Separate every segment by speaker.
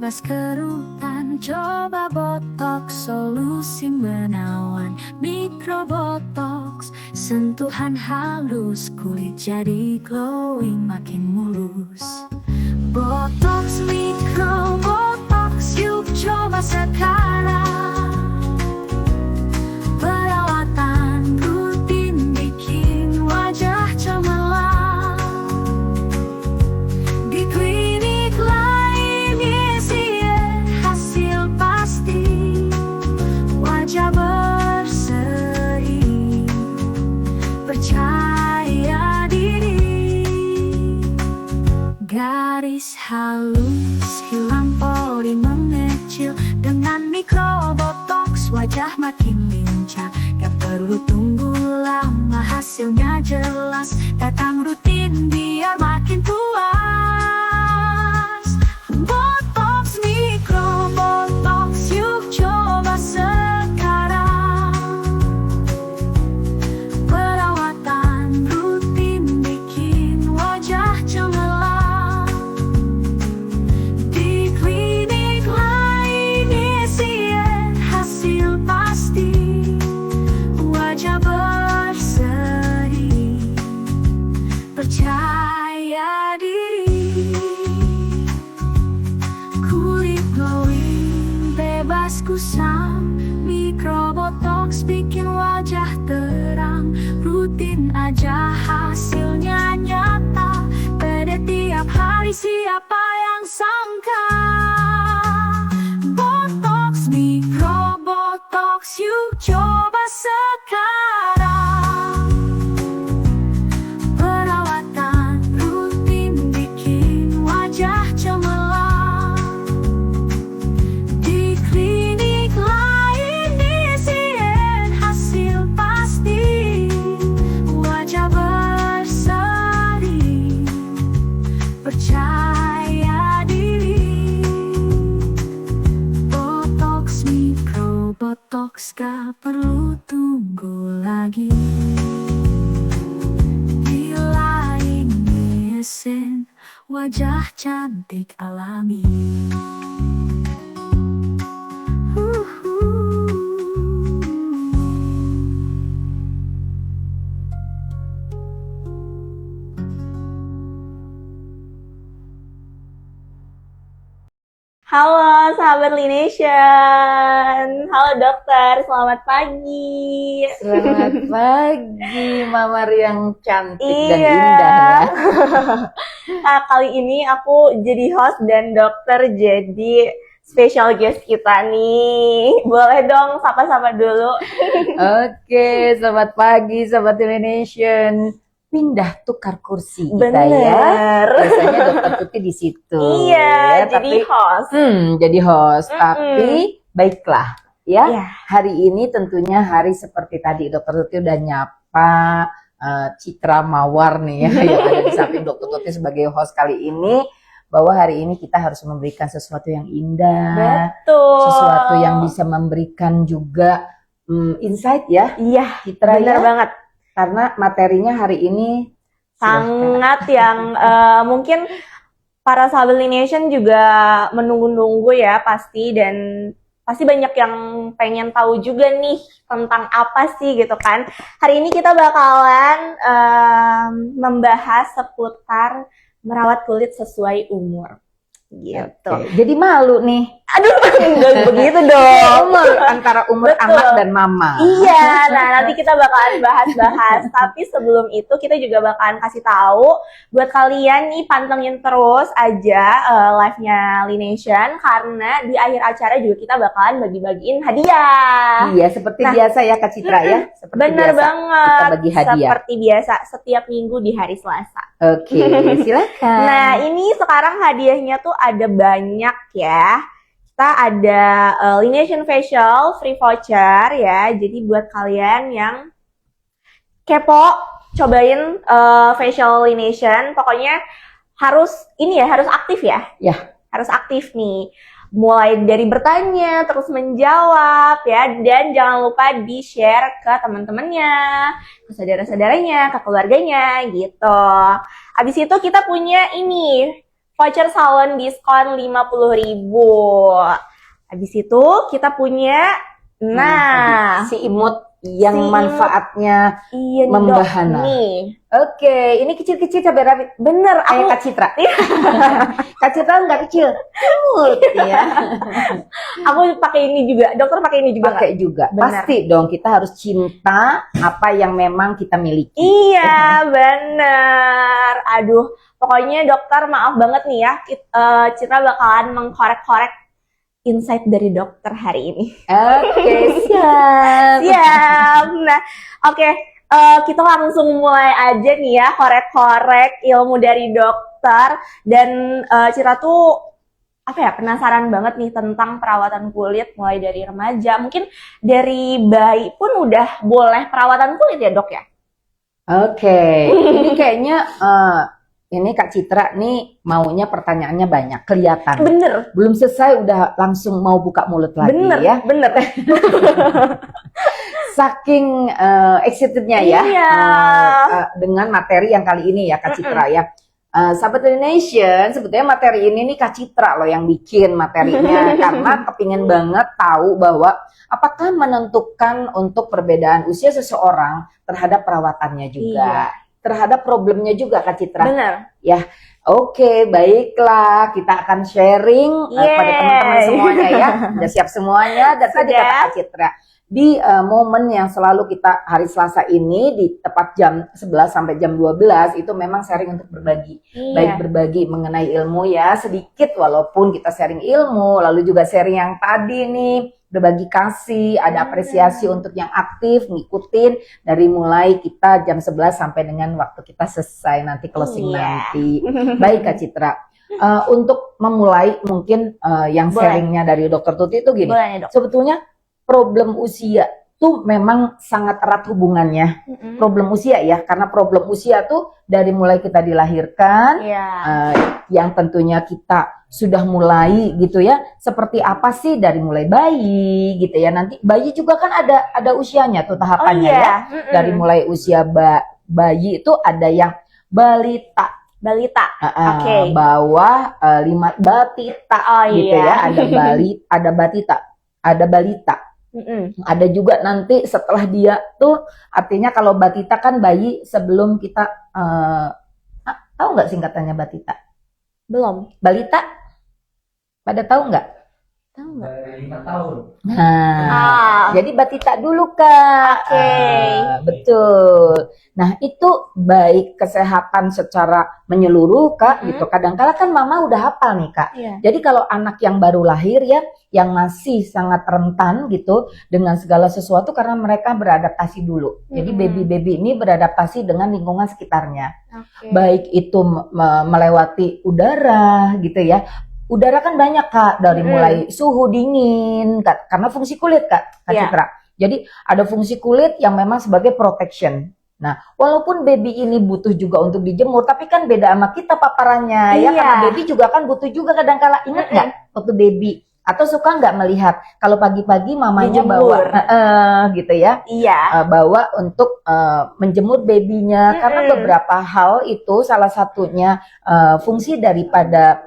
Speaker 1: bebas kerutan, coba botox, solusi menawan. Mikrobotox, sentuhan halus, kulit jadi glowing makin mulus. Botox, mikrobotox, yuk coba sekarang. Perawatan rutin bikin wajah cemerlang. Di klinik lain isi hasil pasti, wajah berseri, percaya diri. Garis halus hilang, pori mengecil. Dengan mikrobotox wajah makin lincah. Gak perlu tunggu lama, hasilnya jelas. Datang rutin biar makin puas. Botox, mikrobotox, yuk coba sekarang. Perawatan rutin bikin wajah cemerlang. Di klinik lain isi hasil pasti, wajah berseri, percaya diri. Kulit glowing, bebas kusam. Mikrobotox bikin wajah terang. Rutin aja hasilnya nyata. Pede tiap hari, siapa yang sangka. Botox, mikrobotox, yuk coba sekarang. Perawatan rutin bikin wajah cemerlang. Di klinik lain isiin hasil pasti, wajah berseri, percaya diri. Botox, mikrobotox, gak perlu tunggu lagi. Di lain mesin, wajah cantik alami.
Speaker 2: Halo sahabat Lination, halo dokter, selamat pagi.
Speaker 3: Selamat pagi, Mamar yang cantik dan
Speaker 2: Iya.
Speaker 3: indah ya.
Speaker 2: Nah, kali ini aku jadi host dan dokter jadi special guest kita nih. Boleh dong sapa-sapa dulu.
Speaker 3: Oke, selamat pagi, Sobat Nation. Pindah tukar kursi kita ya.
Speaker 2: Bener.
Speaker 3: Biasanya Dokter Tuti di situ.
Speaker 2: Iya, jadi
Speaker 3: tapi,
Speaker 2: host.
Speaker 3: jadi host. Tapi baiklah ya.
Speaker 2: Iya.
Speaker 3: Hari ini tentunya hari seperti tadi Dokter Tuti udah nyapa Citra Mawar nih ya, yang ada di samping Dokter Tuti sebagai host kali ini, bahwa hari ini kita harus memberikan sesuatu yang indah,
Speaker 2: Betul.
Speaker 3: sesuatu yang bisa memberikan juga insight ya,
Speaker 2: Iya,
Speaker 3: Citra
Speaker 2: bener
Speaker 3: ya.
Speaker 2: banget.
Speaker 3: Karena materinya hari ini
Speaker 2: Sangat yang mungkin para sahabat Lination juga menunggu-nunggu ya pasti, dan pasti banyak yang pengen tahu juga nih tentang apa sih gitu kan. Hari ini kita bakalan membahas seputar merawat kulit sesuai umur gitu.
Speaker 3: Oke, jadi malu nih.
Speaker 2: Aduh, enggak begitu dong.
Speaker 3: Antara umur
Speaker 2: Betul.
Speaker 3: anak dan mama.
Speaker 2: Iya, nah nanti kita bakalan bahas-bahas. Tapi sebelum itu kita juga bakalan kasih tahu buat kalian nih, pantengin terus aja live-nya Lination, karena di akhir acara juga kita bakalan bagi-bagiin hadiah.
Speaker 3: Iya, seperti
Speaker 2: Nah,
Speaker 3: biasa ya Kak Citra ya. Seperti
Speaker 2: Bener
Speaker 3: biasa.
Speaker 2: banget.
Speaker 3: Kita bagi hadiah.
Speaker 2: Seperti biasa setiap minggu di hari Selasa.
Speaker 3: Oke, silakan.
Speaker 2: Nah, ini sekarang hadiahnya tuh ada banyak ya. Kita ada Lination Facial free voucher ya. Jadi buat kalian yang kepo, cobain facial Lination. Pokoknya harus ini ya, harus aktif ya.
Speaker 3: Ya.
Speaker 2: Harus aktif nih. Mulai dari bertanya, terus menjawab ya. Dan jangan lupa di-share ke teman-temannya, ke saudara-saudaranya, ke keluarganya gitu. Habis itu kita punya ini voucher salon diskon 50.000. Habis itu kita punya, nah,
Speaker 3: si imut yang
Speaker 2: Si imut.
Speaker 3: manfaatnya
Speaker 2: iya nih, Dok.
Speaker 3: membahana.
Speaker 2: Nih,
Speaker 3: Oke, ini kecil-kecil cabai rawit.
Speaker 2: bener,
Speaker 3: Kayak
Speaker 2: aku
Speaker 3: Kak Citra. Kak Citra nggak kecil, imut ya.
Speaker 2: aku pakai ini juga. Dokter pakai ini juga nggak?
Speaker 3: Pakai juga.
Speaker 2: Benar.
Speaker 3: Pasti dong kita harus cinta apa yang memang kita miliki.
Speaker 2: Iya, bener. Aduh, pokoknya dokter maaf banget nih ya, Citra bakalan mengkorek-korek insight dari dokter hari ini.
Speaker 3: Oke, siap.
Speaker 2: Siap. Nah, oke, kita langsung mulai aja nih ya, korek-korek ilmu dari dokter. Dan Citra tuh apa ya, penasaran banget nih tentang perawatan kulit mulai dari remaja. Mungkin dari bayi pun udah boleh perawatan kulit ya, Dok ya?
Speaker 3: Oke, ini kayaknya ini Kak Citra nih maunya pertanyaannya banyak, kelihatan.
Speaker 2: Bener,
Speaker 3: Belum selesai udah langsung mau buka mulut lagi
Speaker 2: bener,
Speaker 3: ya.
Speaker 2: bener.
Speaker 3: Saking excitednya ya
Speaker 2: Iya.
Speaker 3: dengan materi yang kali ini ya Kak Citra ya. Sahabat Nation, sebetulnya materi ini nih Kak Citra loh yang bikin materinya karena kepingin banget tahu bahwa apakah menentukan untuk perbedaan usia seseorang terhadap perawatannya juga, terhadap problemnya juga Kak Citra.
Speaker 2: Bener.
Speaker 3: Oke, baiklah. Kita akan sharing pada teman-teman semuanya ya. Udah siap semuanya. Dan tadi
Speaker 2: Sudah.
Speaker 3: kata Kak Citra, di momen yang selalu kita hari Selasa ini di tepat jam 11 sampai jam 12 itu memang sharing untuk berbagi. Baik berbagi mengenai ilmu ya, sedikit walaupun kita sharing ilmu, lalu juga sharing yang tadi nih, berbagi kasih, ada apresiasi untuk yang aktif, ngikutin dari mulai kita jam 11 sampai dengan waktu kita selesai nanti closing nanti. Baik Kak Citra, untuk memulai mungkin yang
Speaker 2: Boleh.
Speaker 3: sharingnya dari Dokter Tuti itu gini,
Speaker 2: Boleh nih, Dok.
Speaker 3: sebetulnya problem usia tuh memang sangat erat hubungannya. Problem usia ya, karena problem usia tuh dari mulai kita dilahirkan,
Speaker 2: Iya.
Speaker 3: yang tentunya kita sudah mulai gitu ya, seperti apa sih dari mulai bayi gitu ya, nanti bayi juga kan ada usianya tuh tahapannya ya, dari mulai usia bayi itu ada yang balita,
Speaker 2: Oke.
Speaker 3: bawah 5 batita
Speaker 2: Oh,
Speaker 3: gitu
Speaker 2: iya.
Speaker 3: ya, ada batita, ada balita. Ada juga nanti setelah dia tuh, artinya kalau batita kan bayi sebelum kita tahu nggak singkatannya batita?
Speaker 2: Belum.
Speaker 3: Balita? Pada tahu nggak?
Speaker 2: Tahu nggak?
Speaker 4: 5 tahun.
Speaker 3: Nah, jadi batita dulu Kak.
Speaker 2: Oke.
Speaker 3: Betul. Nah itu baik kesehatan secara menyeluruh Kak gitu. Kadang-kala kan mama udah hafal nih Kak.
Speaker 2: Iya.
Speaker 3: Jadi kalau anak yang baru lahir ya, yang masih sangat rentan gitu dengan segala sesuatu karena mereka beradaptasi dulu. Jadi baby-baby ini beradaptasi dengan lingkungan sekitarnya.
Speaker 2: Oke.
Speaker 3: Baik itu melewati udara gitu ya. Udara kan banyak Kak, dari mulai suhu dingin, Kak, karena fungsi kulit Kak
Speaker 2: Iya.
Speaker 3: Citra. Jadi ada fungsi kulit yang memang sebagai protection. Nah, walaupun baby ini butuh juga untuk dijemur, tapi kan beda sama kita paparannya ya,
Speaker 2: Iya.
Speaker 3: karena baby juga kan butuh juga kadang-kala. Ingat nggak waktu baby? Atau suka nggak melihat kalau pagi-pagi mamanya
Speaker 2: Dijemur.
Speaker 3: bawa gitu ya,
Speaker 2: Iya.
Speaker 3: bawa untuk menjemur babynya, karena beberapa hal itu salah satunya fungsi daripada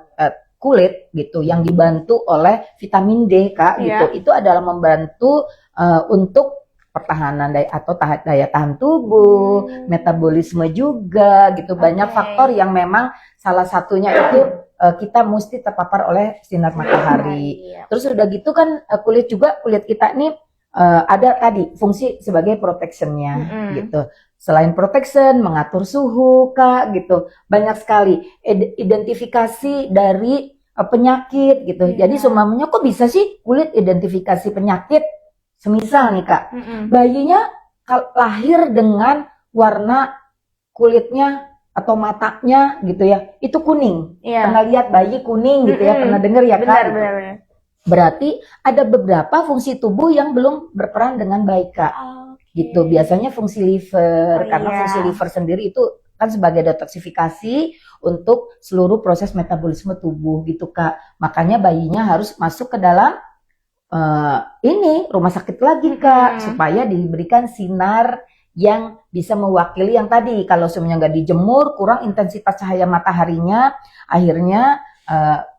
Speaker 3: kulit gitu yang dibantu oleh vitamin D Kak gitu.
Speaker 2: Iya.
Speaker 3: Itu adalah membantu untuk pertahanan daya tahan tubuh, metabolisme juga gitu. Banyak
Speaker 2: Oke.
Speaker 3: faktor yang memang salah satunya itu kita mesti terpapar oleh sinar matahari.
Speaker 2: Iya.
Speaker 3: Terus udah gitu kan kulit kita ini ada tadi fungsi sebagai protectionnya gitu. Selain protection, mengatur suhu Kak gitu. Banyak sekali identifikasi dari penyakit gitu. Jadi semuanya kok bisa sih kulit identifikasi penyakit? Semisal nih Kak, bayinya lahir dengan warna kulitnya atau matanya gitu ya, itu kuning.
Speaker 2: Iya.
Speaker 3: Pernah lihat bayi kuning gitu ya, pernah dengar ya Kak?
Speaker 2: Benar,
Speaker 3: gitu.
Speaker 2: benar.
Speaker 3: Berarti ada beberapa fungsi tubuh yang belum berperan dengan baik Kak. Gitu. Biasanya fungsi liver, karena
Speaker 2: iya.
Speaker 3: fungsi liver sendiri itu kan sebagai detoksifikasi untuk seluruh proses metabolisme tubuh gitu Kak. Makanya bayinya harus masuk ke dalam ini rumah sakit lagi Kak, supaya diberikan sinar yang bisa mewakili yang tadi. Kalau semuanya nggak dijemur, kurang intensitas cahaya mataharinya, akhirnya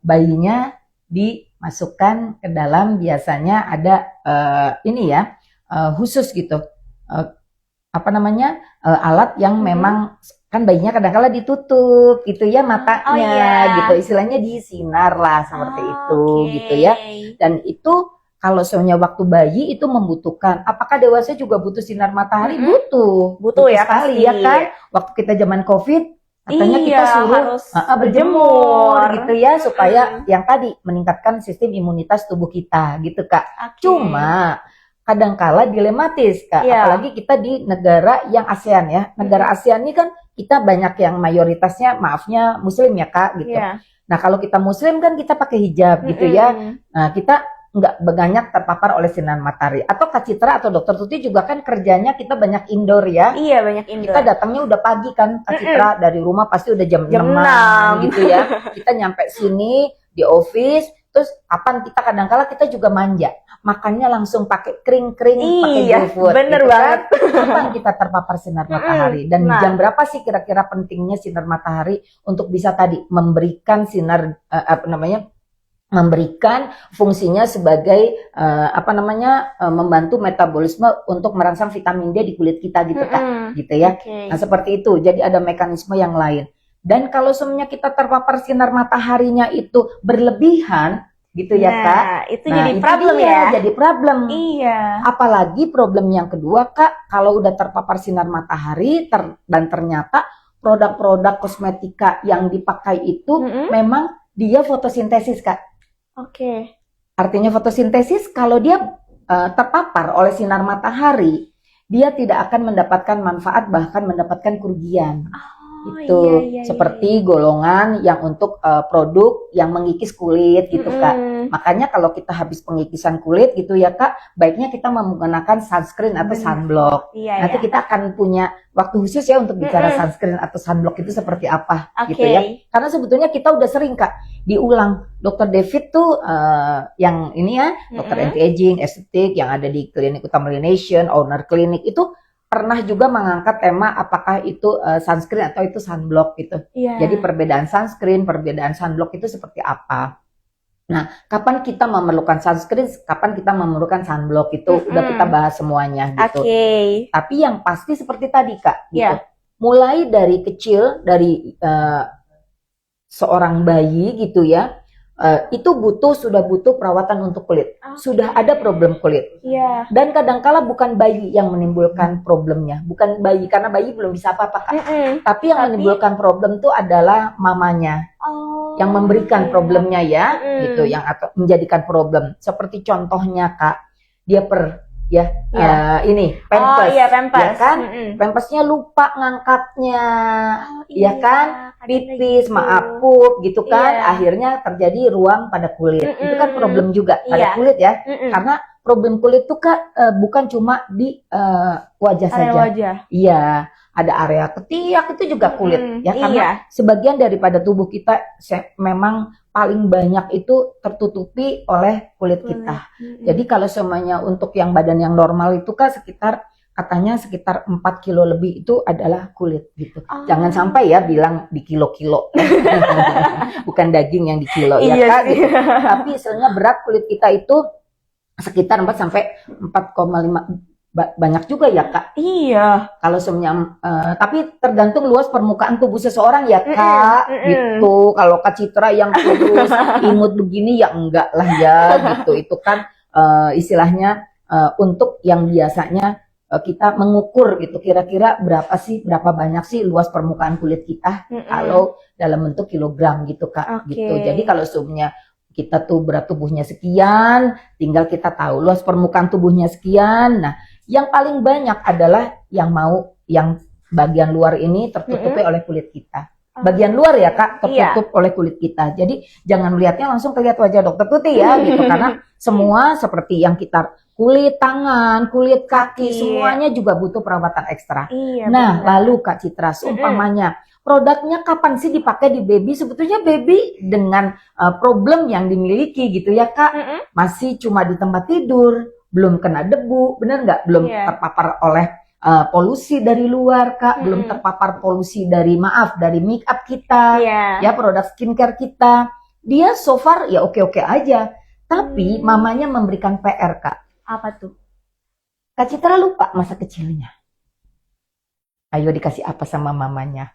Speaker 3: bayinya dimasukkan ke dalam, biasanya ada khusus gitu, alat yang memang kan bayinya kadang-kala ditutup gitu ya matanya, gitu, istilahnya disinar lah seperti itu gitu ya. Dan itu kalau soalnya waktu bayi itu membutuhkan, apakah dewasa juga butuh sinar matahari? Butuh
Speaker 2: ya
Speaker 3: sekali
Speaker 2: pasti.
Speaker 3: ya kan. Waktu kita zaman COVID katanya kita suruh
Speaker 2: harus
Speaker 3: berjemur gitu ya, supaya yang tadi meningkatkan sistem imunitas tubuh kita gitu Kak. Cuma kadangkala dilematis Kak, apalagi kita di negara yang ASEAN ya. Negara ASEAN ini kan kita banyak yang mayoritasnya maafnya muslim ya Kak gitu. Nah kalau kita muslim kan kita pakai hijab gitu ya. Nah kita nggak banyak terpapar oleh sinar matahari. Atau Kak Citra atau Dokter Tuti juga kan kerjanya kita banyak indoor ya.
Speaker 2: Iya banyak indoor.
Speaker 3: Kita datangnya udah pagi kan Kak Citra, dari rumah pasti udah jam 6 gitu ya. Kita nyampe sini di office, terus kapan kita kadang-kala kita juga manja. Makannya langsung pakai kering-kering, pakai GoFood.
Speaker 2: Bener
Speaker 3: gitu
Speaker 2: banget.
Speaker 3: Kan? Kapan kita terpapar sinar matahari? Dan jam berapa sih kira-kira pentingnya sinar matahari untuk bisa tadi memberikan sinar memberikan fungsinya sebagai membantu metabolisme untuk merangsang vitamin D di kulit kita gitu Kak, gitu ya. Nah seperti itu. Jadi ada mekanisme yang lain. Dan kalau semuanya kita terpapar sinar mataharinya itu berlebihan gitu ya Kak.
Speaker 2: Itu jadi problem ya.
Speaker 3: Jadi problem.
Speaker 2: Iya.
Speaker 3: Apalagi problem yang kedua Kak, kalau udah terpapar sinar matahari dan ternyata produk-produk kosmetika yang dipakai itu memang dia fotosintesis Kak. Artinya fotosintesis kalau dia terpapar oleh sinar matahari, dia tidak akan mendapatkan manfaat, bahkan mendapatkan kerugian. Seperti golongan yang untuk produk yang mengikis kulit gitu Kak. Makanya kalau kita habis pengikisan kulit gitu ya Kak, baiknya kita menggunakan sunscreen atau sunblock. Nanti kita akan punya waktu khusus ya untuk bicara sunscreen atau sunblock itu seperti apa gitu ya. Karena sebetulnya kita udah sering Kak diulang. Dokter David tuh yang ini ya, dokter anti-aging, estetik yang ada di klinik Utama Nation, owner klinik itu pernah juga mengangkat tema apakah itu sunscreen atau itu sunblock gitu. Jadi perbedaan sunscreen, perbedaan sunblock itu seperti apa. Nah, kapan kita memerlukan sunscreen, kapan kita memerlukan sunblock itu udah kita bahas semuanya gitu. Tapi yang pasti seperti tadi Kak, gitu. Mulai dari kecil, dari seorang bayi gitu ya, itu sudah butuh perawatan untuk kulit. Sudah ada problem kulit. Dan kadangkala bukan bayi yang menimbulkan problemnya, bukan bayi karena bayi belum bisa apa-apa Kak. Tapi yang menimbulkan problem itu adalah mamanya. Yang memberikan problemnya ya, gitu, yang atau menjadikan problem. Seperti contohnya Kak, dia ini pampers, ya kan? Pampersnya lupa ngangkatnya, ya kan? Pipis, pup, gitu kan? Akhirnya terjadi ruang pada kulit. Itu kan problem juga pada kulit ya, karena problem kulit itu Kak bukan cuma di wajah saja. Iya, ada area ketiak itu juga kulit ya, karena sebagian daripada tubuh kita memang paling banyak itu tertutupi oleh kulit kita. Jadi kalau semuanya untuk yang badan yang normal itu Kak katanya sekitar 4 kilo lebih itu adalah kulit gitu. Jangan sampai ya bilang di kilo-kilo. Bukan daging yang di kilo ya Kak gitu. Tapi istilahnya berat kulit kita itu sekitar 4 sampai 4,5 banyak juga ya Kak. Kalau semuanya tapi tergantung luas permukaan tubuh seseorang ya Kak. Gitu. Kalau Kak Citra yang kurus imut begini ya enggak lah ya gitu. Itu kan istilahnya untuk yang biasanya kita mengukur gitu kira-kira berapa banyak sih luas permukaan kulit kita kalau dalam bentuk kilogram gitu Kak. Gitu. Jadi kalau semuanya kita tuh berat tubuhnya sekian, tinggal kita tahu luas permukaan tubuhnya sekian. Nah, yang paling banyak adalah yang bagian luar ini tertutupi oleh kulit kita. Bagian luar ya Kak, tertutup oleh kulit kita. Jadi jangan melihatnya langsung kelihatan wajah Dokter Tuti ya gitu, karena semua seperti yang kita kulit tangan, kulit kaki, semuanya juga butuh perawatan ekstra. Nah, lalu Kak Citra, seumpamanya produknya kapan sih dipakai di baby? Sebetulnya baby dengan problem yang dimiliki gitu ya Kak, masih cuma di tempat tidur, belum kena debu, bener nggak? Belum terpapar oleh polusi dari luar Kak, belum terpapar polusi dari dari make up kita,
Speaker 2: Iya.
Speaker 3: ya produk skincare kita. Dia so far ya oke-oke aja. Tapi mamanya memberikan PR Kak.
Speaker 2: Apa tuh?
Speaker 3: Kak Citra lupa masa kecilnya. Ayo dikasih apa sama mamanya?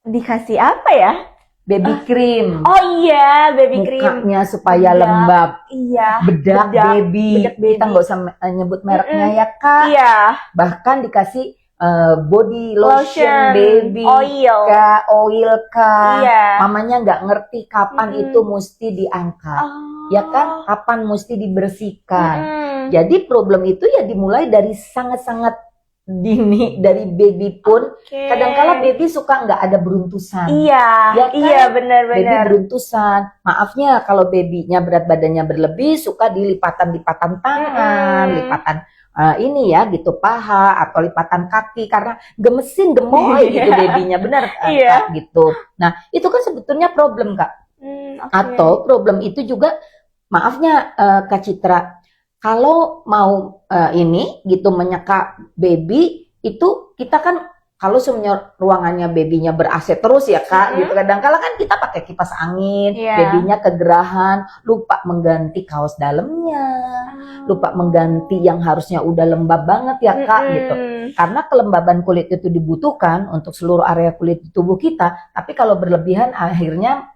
Speaker 2: Dikasih apa ya?
Speaker 3: Baby cream.
Speaker 2: Oh iya, baby cream.
Speaker 3: Mukanya supaya
Speaker 2: Bedak.
Speaker 3: lembab.
Speaker 2: Iya.
Speaker 3: Bedak baby.
Speaker 2: bedak baby.
Speaker 3: Kita nggak usah nyebut mereknya ya Kak.
Speaker 2: Iya.
Speaker 3: Bahkan dikasih body lotion,
Speaker 2: Lotion,
Speaker 3: baby,
Speaker 2: oil.
Speaker 3: Kak, oil Kak.
Speaker 2: Iya.
Speaker 3: Mamanya nggak ngerti kapan itu mesti diangkat.
Speaker 2: Oh.
Speaker 3: Ya kan, kapan mesti dibersihkan.
Speaker 2: Jadi
Speaker 3: Jadi problem itu ya dimulai dari sangat-sangat dini, dari baby pun. Kadang-kala baby suka nggak ada beruntusan.
Speaker 2: Iya,
Speaker 3: Ya kan?
Speaker 2: iya
Speaker 3: Baby
Speaker 2: benar-benar.
Speaker 3: beruntusan. Maafnya kalau babynya berat badannya berlebih, suka di lipatan-lipatan tangan, lipatan ini ya gitu paha atau lipatan kaki karena gemesin gemoy gitu babynya, benar
Speaker 2: Iya.
Speaker 3: Kak, gitu. Nah itu kan sebetulnya problem Kak.
Speaker 2: Oke.
Speaker 3: Atau problem itu juga, maafnya Kak Citra, kalau mau ini gitu menyeka baby itu kita kan kalau semuanya ruangannya babynya ber-AC terus ya Kak, gitu. Kadang-kala kan kita pakai kipas angin,
Speaker 2: Iya.
Speaker 3: babynya kegerahan, lupa mengganti kaos dalamnya, lupa mengganti yang harusnya udah lembab banget ya Kak, gitu. Karena kelembaban kulit itu dibutuhkan untuk seluruh area kulit di tubuh kita, tapi kalau berlebihan akhirnya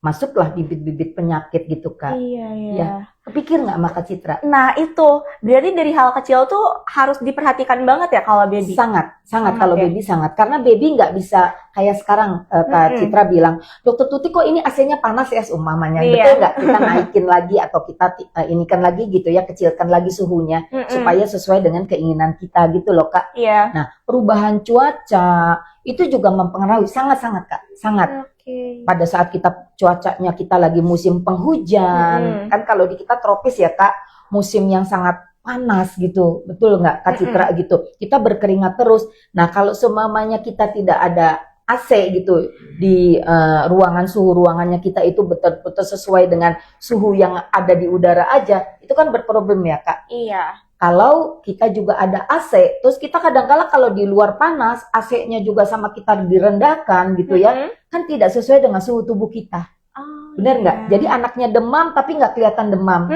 Speaker 3: masuklah bibit-bibit penyakit gitu Kak.
Speaker 2: Iya, iya.
Speaker 3: Ya. Kepikir nggak sama Kak Citra?
Speaker 2: Nah itu, berarti dari hal kecil tuh harus diperhatikan banget ya kalau baby.
Speaker 3: Sangat
Speaker 2: Sangat
Speaker 3: kalau
Speaker 2: ya.
Speaker 3: baby sangat. Karena baby nggak bisa kayak sekarang Kak Citra bilang, Dokter Tuti kok ini AC-nya panas ya seumpamanya.
Speaker 2: Iya.
Speaker 3: Betul nggak? Kita naikin lagi atau kita inikan lagi gitu ya, kecilkan lagi suhunya supaya sesuai dengan keinginan kita gitu loh Kak.
Speaker 2: Iya.
Speaker 3: Nah perubahan cuaca itu juga mempengaruhi sangat-sangat Kak, sangat.
Speaker 2: Oke.
Speaker 3: Pada saat cuacanya kita lagi musim penghujan, kan kalau di kita tropis ya Kak, musim yang sangat panas gitu, betul nggak Kak Citra gitu, kita berkeringat terus. Nah kalau seumpamanya kita tidak ada AC gitu di suhu ruangannya kita itu betul-betul sesuai dengan suhu yang ada di udara aja, itu kan berproblem ya Kak.
Speaker 2: Iya.
Speaker 3: Kalau kita juga ada AC, terus kita kadang-kala kalau di luar panas, AC-nya juga sama kita direndahkan gitu ya, kan tidak sesuai dengan suhu tubuh kita.
Speaker 2: Oh,
Speaker 3: Benar nggak?
Speaker 2: iya.
Speaker 3: Jadi anaknya demam tapi nggak kelihatan demam.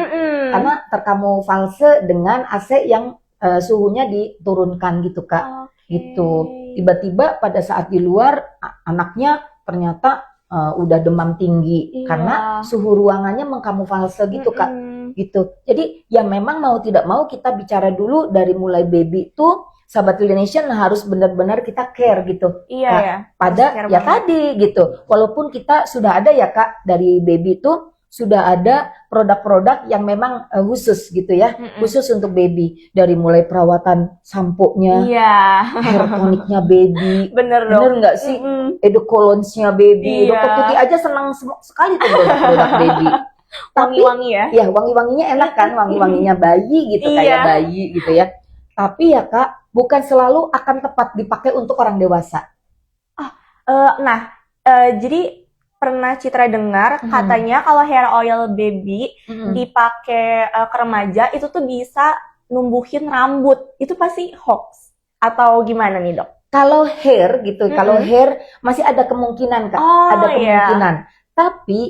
Speaker 3: Karena terkamuflase dengan AC yang suhunya diturunkan gitu Kak.
Speaker 2: Oke.
Speaker 3: Gitu. Tiba-tiba pada saat di luar anaknya ternyata udah demam tinggi.
Speaker 2: Iya.
Speaker 3: Karena suhu ruangannya mengkamuflase gitu Kak. Gitu. Jadi ya memang mau tidak mau kita bicara dulu dari mulai baby tuh Sahabat Indonesian harus benar-benar kita care gitu.
Speaker 2: Iya
Speaker 3: Nah,
Speaker 2: ya.
Speaker 3: Pada
Speaker 2: Harus care
Speaker 3: ya
Speaker 2: banget.
Speaker 3: tadi gitu. Walaupun kita sudah ada ya Kak dari baby tuh sudah ada produk-produk yang memang khusus gitu ya. Khusus untuk baby, dari mulai perawatan sampo-nya,
Speaker 2: Iya.
Speaker 3: hair toniknya baby.
Speaker 2: Bener dong.
Speaker 3: Bener nggak sih? Edocologne-nya baby.
Speaker 2: Iya.
Speaker 3: Dokter Tuti aja senang sekali tuh produk-produk baby. Tapi
Speaker 2: Wangi-wangi ya.
Speaker 3: ya wangi-wanginya enak kan, wangi-wanginya bayi gitu,
Speaker 2: Iya.
Speaker 3: kayak bayi gitu ya. Tapi ya Kak, bukan selalu akan tepat dipakai untuk orang dewasa.
Speaker 2: Jadi pernah Citra dengar katanya kalau hair oil baby dipakai ke remaja itu tuh bisa numbuhin rambut. Itu pasti hoax atau gimana nih dok?
Speaker 3: Kalau hair gitu, kalau hair masih ada kemungkinan Kak,
Speaker 2: Oh,
Speaker 3: ada
Speaker 2: iya.
Speaker 3: kemungkinan. Tapi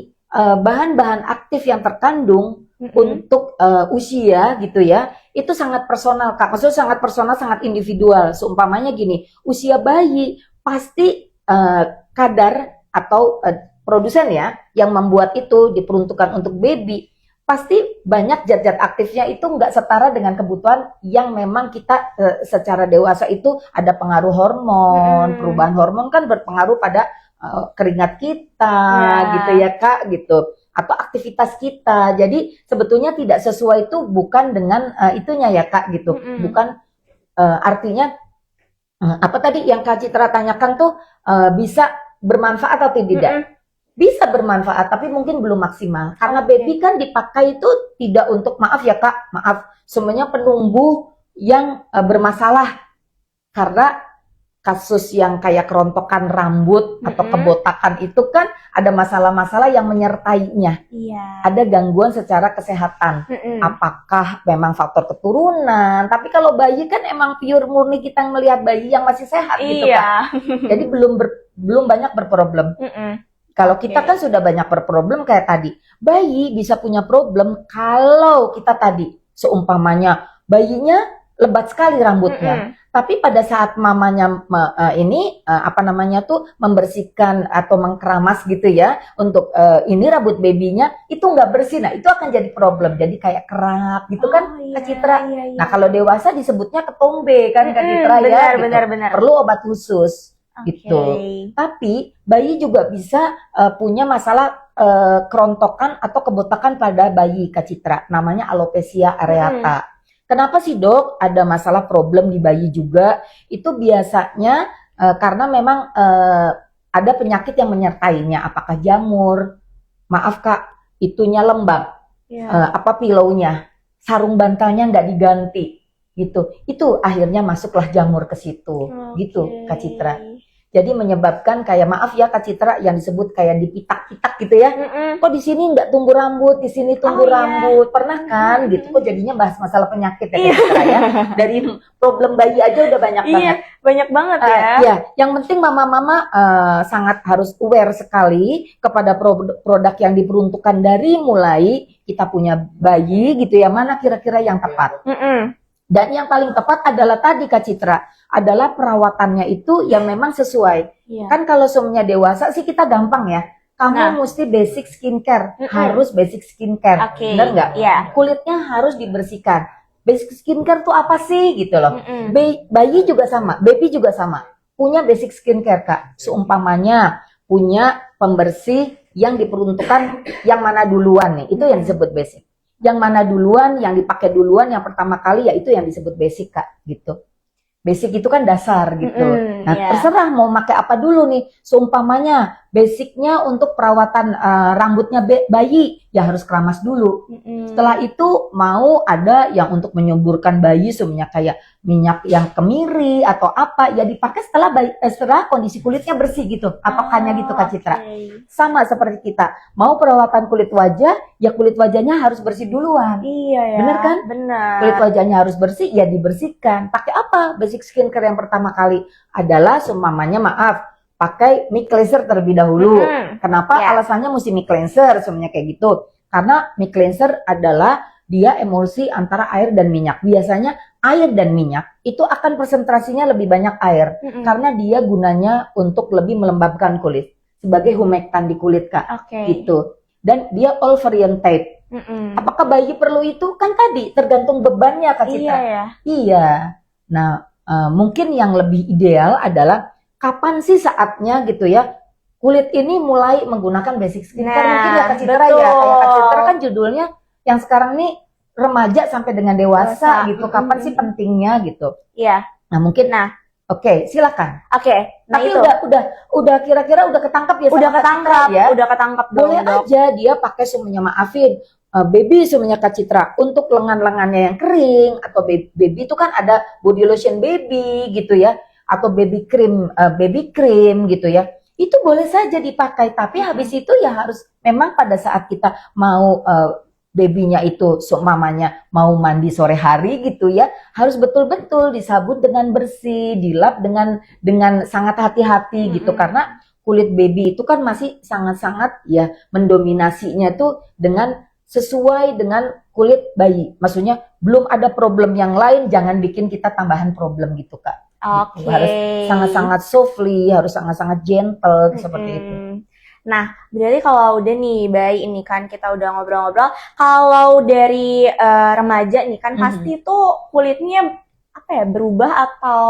Speaker 3: bahan-bahan aktif yang terkandung untuk usia gitu ya, itu sangat personal Kak. Maksudnya sangat personal, sangat individual. Seumpamanya gini, usia bayi pasti kadar atau produsen ya yang membuat itu diperuntukkan untuk baby, pasti banyak zat-zat aktifnya itu nggak setara dengan kebutuhan yang memang kita secara dewasa itu ada pengaruh hormon, perubahan hormon kan berpengaruh pada keringat kita gitu ya Kak gitu, atau aktivitas kita. Jadi sebetulnya tidak sesuai itu bukan dengan itunya ya Kak gitu, bukan artinya apa tadi yang Kak Citra tanyakan tuh bisa bermanfaat atau tidak? Bisa bermanfaat, tapi mungkin belum maksimal. Karena baby kan dipakai itu tidak untuk, maaf ya Kak, maaf, semuanya penumbuh yang bermasalah. Karena kasus yang kayak kerontokan rambut atau kebotakan itu kan ada masalah-masalah yang menyertainya.
Speaker 2: Iya.
Speaker 3: Ada gangguan secara kesehatan. Apakah memang faktor keturunan? Tapi kalau bayi kan emang pure murni kita melihat bayi yang masih sehat gitu kan. Jadi belum banyak berproblem. Kalau kita kan sudah banyak berproblem kayak tadi. Bayi bisa punya problem kalau kita tadi seumpamanya bayinya lebat sekali rambutnya. Tapi pada saat mamanya membersihkan atau mengkeramas gitu ya untuk ini rambut babynya itu nggak bersih, nah itu akan jadi problem. Jadi kayak kerap gitu kan Kak Citra. Nah kalau dewasa disebutnya ketombe kan Kak Citra ya.
Speaker 2: Benar.
Speaker 3: Perlu obat khusus gitu. Tapi bayi juga bisa punya masalah kerontokan atau kebotakan pada bayi Kak Citra. Namanya alopecia areata. Kenapa sih dok ada masalah problem di bayi juga? Itu biasanya karena memang ada penyakit yang menyertainya. Apakah jamur? Maaf kak, itunya lembab. Pilaunya, sarung bantalnya nggak diganti, gitu. Itu akhirnya masuklah jamur ke situ, gitu Kak Citra. Jadi menyebabkan kayak maaf ya Kak Citra yang disebut kayak dipitak-pitak gitu ya. Kok di sini nggak tumbuh rambut, di sini tumbuh rambut. Pernah kan gitu. Kok jadinya bahas masalah penyakit ya Kak Citra ya. Dari problem bayi aja udah banyak banget.
Speaker 2: Banyak banget ya.
Speaker 3: Ya, yang penting mama-mama sangat harus aware sekali kepada produk yang diperuntukkan dari mulai kita punya bayi gitu ya. Mana kira-kira yang tepat. Dan yang paling tepat adalah tadi Kak Citra, adalah perawatannya itu yang memang sesuai. Kan kalau semuanya dewasa sih kita gampang ya. Kamu mesti basic skincare, harus basic skincare. Benar nggak? Kulitnya harus dibersihkan. Basic skincare tuh apa sih gitu loh. Bayi juga sama, baby juga sama. Punya basic skincare Kak. Seumpamanya punya pembersih yang diperuntukkan yang mana duluan nih. Itu yang disebut basic. Yang mana duluan, yang dipakai duluan, yang pertama kali ya itu yang disebut basic Kak, gitu. Basic itu kan dasar gitu. Nah terserah mau pakai apa dulu nih. Seumpamanya basicnya untuk perawatan rambutnya bayi ya harus keramas dulu. Setelah itu mau ada yang untuk menyuburkan bayi semuanya kayak minyak yang kemiri atau apa ya dipakai setelah kondisi kulitnya bersih gitu. Patokannya gitu Kak Citra. Sama seperti kita mau perawatan kulit wajah ya kulit wajahnya harus bersih duluan. Bener kan?
Speaker 2: Bener.
Speaker 3: Kulit wajahnya harus bersih ya dibersihkan. Pakai apa? Basic skincare yang pertama kali adalah seumpamanya pakai mic cleanser terlebih dahulu. Kenapa? Alasannya mesti mic cleanser semuanya kayak gitu. Karena mic cleanser adalah dia emulsi antara air dan minyak. Biasanya air dan minyak itu akan konsentrasinya lebih banyak air karena dia gunanya untuk lebih melembabkan kulit sebagai humektan di kulit Kak. Gitu. Dan dia all variant type. Apakah bayi perlu itu? Kan tadi tergantung bebannya Kak Citra. Iya. Nah, mungkin yang lebih ideal adalah kapan sih saatnya gitu ya kulit ini mulai menggunakan basic skincare mungkin ya Kak Citra ya. Kayak Kak Citra kan judulnya yang sekarang nih remaja sampai dengan dewasa gitu. Kapan sih pentingnya gitu? Nah mungkin oke, silakan.
Speaker 2: Nah
Speaker 3: tapi
Speaker 2: itu.
Speaker 3: udah kira-kira udah ketangkap ya
Speaker 2: Udah
Speaker 3: sama Kak
Speaker 2: ketangkap
Speaker 3: Citra, ya.
Speaker 2: Udah ketangkap
Speaker 3: Boleh
Speaker 2: dong, Dok.
Speaker 3: aja dia pakai semuanya maafin. Baby semuanya Kak Citra untuk lengan-lengannya yang kering atau baby itu kan ada body lotion baby gitu ya atau baby cream gitu ya. Itu boleh saja dipakai tapi habis itu ya harus memang pada saat kita mau babynya itu mamanya mau mandi sore hari gitu ya harus betul-betul disabun dengan bersih, dilap dengan sangat hati-hati gitu karena kulit baby itu kan masih sangat-sangat ya mendominasinya tuh dengan sesuai dengan kulit bayi. Maksudnya belum ada problem yang lain, jangan bikin kita tambahan problem gitu Kak. Gitu. Harus sangat-sangat softly, harus sangat-sangat gentle seperti itu.
Speaker 2: Nah, berarti kalau udah nih bayi ini kan kita udah ngobrol-ngobrol, kalau dari remaja nih kan pasti tuh kulitnya berubah atau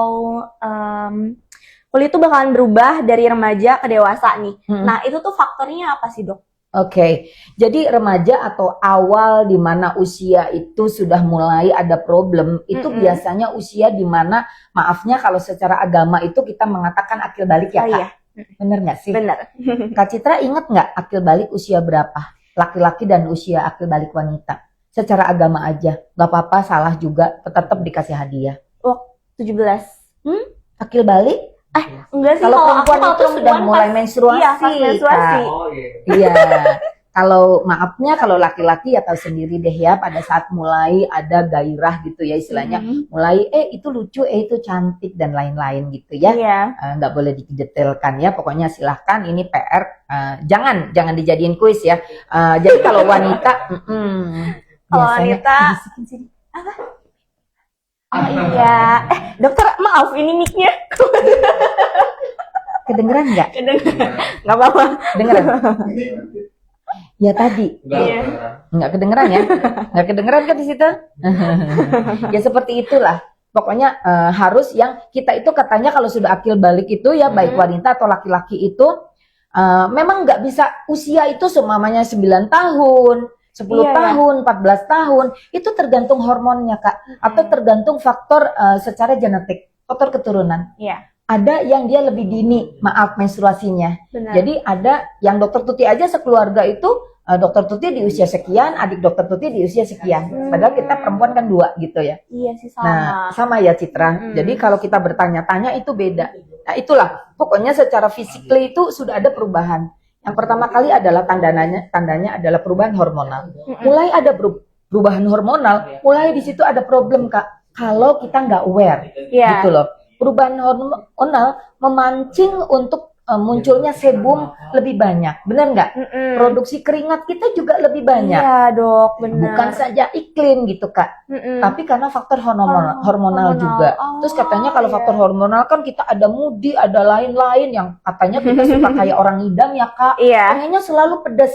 Speaker 2: kulit tuh bakalan berubah dari remaja ke dewasa nih. Nah, itu tuh faktornya apa sih, Dok?
Speaker 3: Oke, jadi remaja atau awal di mana usia itu sudah mulai ada problem, itu biasanya usia di mana maafnya kalau secara agama itu kita mengatakan akil balik ya Kak.
Speaker 2: Iya.
Speaker 3: Bener nggak sih?
Speaker 2: Bener.
Speaker 3: Kak Citra ingat nggak akil balik usia berapa? Laki-laki dan usia akil balik wanita. Secara agama aja, nggak apa-apa salah juga, tetap dikasih hadiah.
Speaker 2: 17.
Speaker 3: Akil balik?
Speaker 2: Enggak sih,
Speaker 3: Kalau
Speaker 2: kalau
Speaker 3: perempuan itu sudah mulai
Speaker 2: pas-
Speaker 3: menstruasi,
Speaker 2: Iya, pas menstruasi.
Speaker 3: Kak.
Speaker 4: Oh iya.
Speaker 3: Iya. Kalau maafnya kalau laki-laki ya tahu sendiri deh ya, pada saat mulai ada gairah gitu ya istilahnya, mulai itu lucu, itu cantik dan lain-lain gitu ya.
Speaker 2: Iya.
Speaker 3: Nggak boleh didetailkan ya, pokoknya silahkan ini PR, jangan dijadiin kuis ya. Jadi kalau wanita
Speaker 2: Kalau
Speaker 3: biasanya
Speaker 2: wanita-
Speaker 3: bisikin sini.
Speaker 2: Oh iya. Dokter, maaf ini mic-nya.
Speaker 3: Kedengeran nggak?
Speaker 2: Nggak apa-apa.
Speaker 3: Kedengeran? Ya tadi
Speaker 2: Iya.
Speaker 3: nggak kedengeran ya, nggak kedengeran kan di situ. Ya seperti itulah. Pokoknya harus yang kita itu katanya kalau sudah akil balik itu ya baik wanita atau laki-laki itu memang nggak bisa usia itu semuanya 9 tahun, 10
Speaker 2: Iya,
Speaker 3: tahun, 14 tahun itu tergantung hormonnya Kak, atau tergantung faktor secara genetik, faktor keturunan.
Speaker 2: Iya,
Speaker 3: Ada yang dia lebih dini, maaf menstruasinya.
Speaker 2: benar.
Speaker 3: Jadi ada yang dokter Tuti aja sekeluarga itu dokter Tuti di usia sekian, adik dokter Tuti di usia sekian. Padahal kita perempuan kan 2 gitu ya.
Speaker 2: Iya sih sama.
Speaker 3: Nah, sama ya Citra. Jadi kalau kita bertanya-tanya itu beda. Nah, itulah. Pokoknya secara fisikly itu sudah ada perubahan. Yang pertama kali adalah tandanya adalah perubahan hormonal. Mulai ada perubahan hormonal, mulai di situ ada problem Kak. Kalau kita nggak aware,
Speaker 2: Iya.
Speaker 3: gitu loh. Perubahan hormonal memancing untuk munculnya sebum lebih banyak, benar nggak? Produksi keringat kita juga lebih banyak.
Speaker 2: Iya dok, benar.
Speaker 3: Bukan saja iklim gitu Kak, tapi karena faktor hormonal juga.
Speaker 2: Oh,
Speaker 3: Terus katanya kalau
Speaker 2: iya.
Speaker 3: faktor hormonal kan kita ada moody, ada lain-lain yang katanya kita suka kayak orang ngidam ya Kak.
Speaker 2: Iya,
Speaker 3: Pengennya selalu pedes,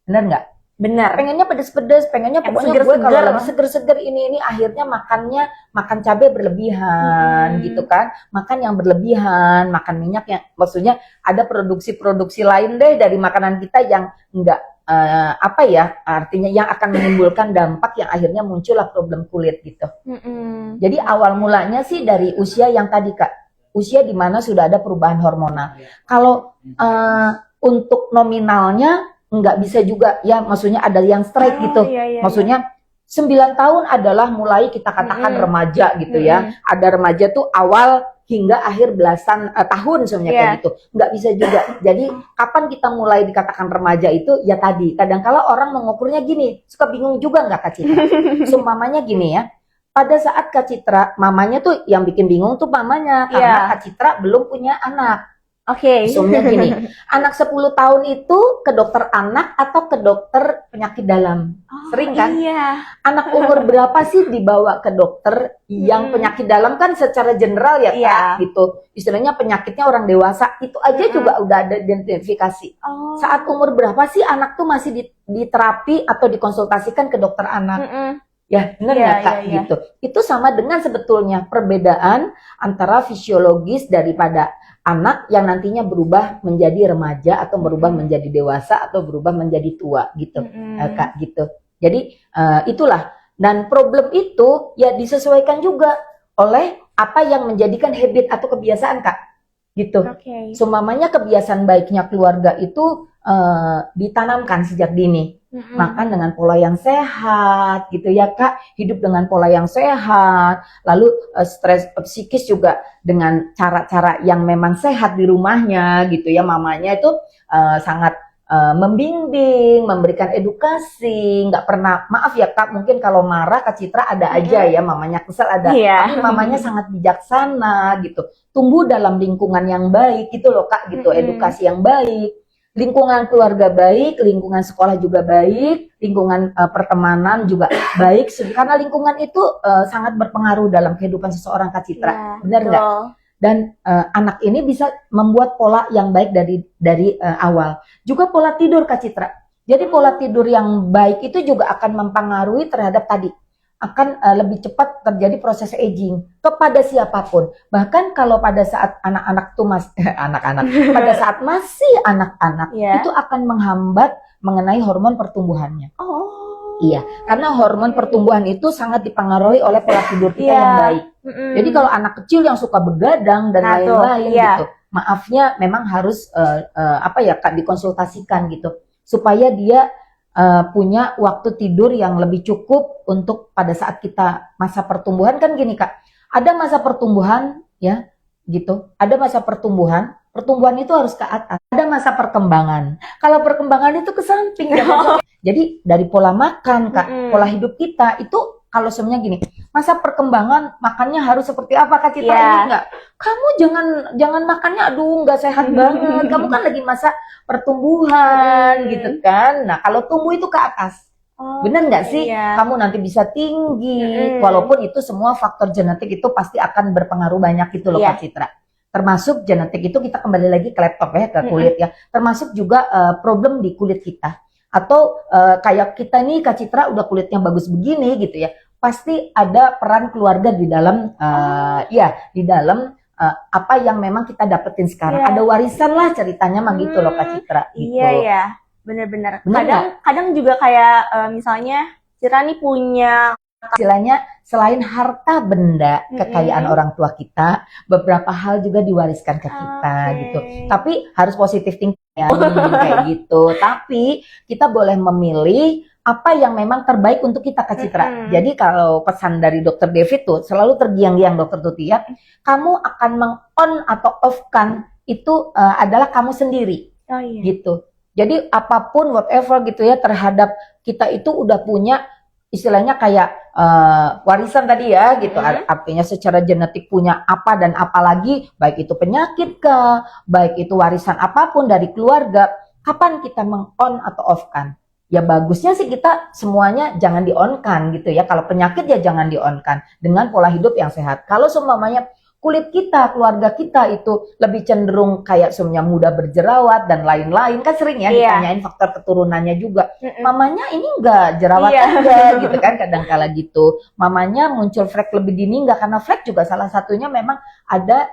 Speaker 3: benar nggak?
Speaker 2: benar.
Speaker 3: Pengennya pedes-pedes, pengennya
Speaker 2: Yang
Speaker 3: pokoknya gue kalau
Speaker 2: seger-seger.
Speaker 3: lagi seger-seger ini akhirnya makan cabai berlebihan gitu kan, makan yang berlebihan, makan minyak yang maksudnya ada produksi-produksi lain deh dari makanan kita yang enggak artinya yang akan menimbulkan dampak yang akhirnya muncullah problem kulit gitu. Jadi awal mulanya sih dari usia yang tadi Kak, usia di mana sudah ada perubahan hormonal. Kalau untuk nominalnya nggak bisa juga ya, maksudnya ada yang strike gitu.
Speaker 2: Iya,
Speaker 3: Maksudnya 9 tahun adalah mulai kita katakan remaja gitu ya. Ada remaja tuh awal hingga akhir belasan tahun sebenarnya kayak gitu. Nggak bisa juga. Jadi kapan kita mulai dikatakan remaja itu ya tadi. Kadang-kala orang mengukurnya gini, suka bingung juga nggak Kak Citra? Sumpamanya gini ya. Pada saat Kak Citra, mamanya tuh yang bikin bingung tuh mamanya karena Kak Citra belum punya anak.
Speaker 2: Oke.
Speaker 3: Zoomnya gini, anak 10 tahun itu ke dokter anak atau ke dokter penyakit dalam? Sering kan?
Speaker 2: Iya.
Speaker 3: Anak umur berapa sih dibawa ke dokter yang penyakit dalam kan secara general ya Kak,
Speaker 2: Iya.
Speaker 3: gitu. Istilahnya penyakitnya orang dewasa, itu aja juga udah ada identifikasi.
Speaker 2: Oh.
Speaker 3: Saat umur berapa sih anak tuh masih di terapi atau dikonsultasikan ke dokter anak? Ya, benar
Speaker 2: Iya,
Speaker 3: nggak Kak?
Speaker 2: iya.
Speaker 3: Gitu. Itu sama dengan sebetulnya perbedaan antara fisiologis daripada anak yang nantinya berubah menjadi remaja atau berubah menjadi dewasa atau berubah menjadi tua gitu, Kak gitu. Jadi itulah, dan problem itu ya disesuaikan juga oleh apa yang menjadikan habit atau kebiasaan Kak, gitu.
Speaker 2: Oke.
Speaker 3: Seumpamanya kebiasaan baiknya keluarga itu ditanamkan sejak dini. Makan dengan pola yang sehat gitu ya Kak, hidup dengan pola yang sehat, lalu stres psikis juga dengan cara-cara yang memang sehat di rumahnya gitu ya. Mamanya itu sangat membimbing, memberikan edukasi, nggak pernah, maaf ya Kak, mungkin kalau marah Kak Citra ada aja ya, mamanya kesel ada, tapi mamanya sangat bijaksana gitu, tumbuh dalam lingkungan yang baik gitu loh Kak gitu, edukasi yang baik. Lingkungan keluarga baik, lingkungan sekolah juga baik, lingkungan pertemanan juga baik, karena lingkungan itu sangat berpengaruh dalam kehidupan seseorang Kak Citra, benar nggak? Dan anak ini bisa membuat pola yang baik dari awal. Juga pola tidur Kak Citra. Jadi pola tidur yang baik itu juga akan mempengaruhi terhadap tadi, akan lebih cepat terjadi proses aging kepada siapapun. Bahkan kalau pada saat anak-anak tuh pada saat masih anak-anak itu akan menghambat mengenai hormon pertumbuhannya. Iya, karena hormon pertumbuhan itu sangat dipengaruhi oleh pola tidur kita yang baik. Jadi kalau anak kecil yang suka begadang dan lain-lain gitu, maafnya memang harus Kak, dikonsultasikan gitu supaya dia punya waktu tidur yang lebih cukup untuk pada saat kita masa pertumbuhan kan gini Kak, ada masa pertumbuhan ya gitu. Ada masa pertumbuhan. Pertumbuhan itu harus ke atas. Ada masa perkembangan. Kalau perkembangan itu ke samping. Jadi dari pola makan, Kak, pola hidup kita itu kalau sebenarnya gini, masa perkembangan makannya harus seperti apa, Kak Citra? Ini enggak. Kamu jangan makannya aduh nggak sehat banget. Kamu kan lagi masa pertumbuhan gitu kan. Nah, kalau tumbuh itu ke atas. Bener nggak sih?
Speaker 2: Iya.
Speaker 3: Kamu nanti bisa tinggi, walaupun itu semua faktor genetik itu pasti akan berpengaruh banyak gitu loh, Kak Citra. Termasuk genetik itu kita kembali lagi ke laptop ya, ke kulit ya. Termasuk juga problem di kulit kita. Atau kayak kita nih Kak Citra udah kulitnya bagus begini gitu ya. Pasti ada peran keluarga di dalam di dalam apa yang memang kita dapetin sekarang. Ada warisan lah ceritanya mah gitu loh Kak Citra gitu.
Speaker 2: Iya ya, bener-bener. Kadang juga kayak misalnya Citra nih punya
Speaker 3: istilahnya selain harta benda kekayaan orang tua kita, beberapa hal juga diwariskan ke kita gitu. Tapi harus positif thinking ya, kayak gitu. Tapi kita boleh memilih apa yang memang terbaik untuk kita, Kak Citra. Jadi kalau pesan dari Dokter David tuh selalu tergiang-giang Dokter Tuti ya, kamu akan meng-on atau off-kan itu adalah kamu sendiri, gitu. Jadi apapun whatever gitu ya terhadap kita itu udah punya istilahnya kayak warisan tadi ya gitu, artinya secara genetik punya apa dan apa lagi, baik itu penyakit kah, baik itu warisan apapun dari keluarga, kapan kita meng-on atau off-kan? Ya bagusnya sih kita semuanya jangan di-on-kan gitu ya. Kalau penyakit ya jangan di-on-kan dengan pola hidup yang sehat. Kalau semuanya kulit kita, keluarga kita itu lebih cenderung kayak semuanya mudah berjerawat dan lain-lain, kan sering ya ditanyain faktor keturunannya juga. Mamanya ini enggak jerawatan enggak gitu kan, kadang-kala gitu. Mamanya muncul flek lebih dini enggak, karena flek juga salah satunya memang ada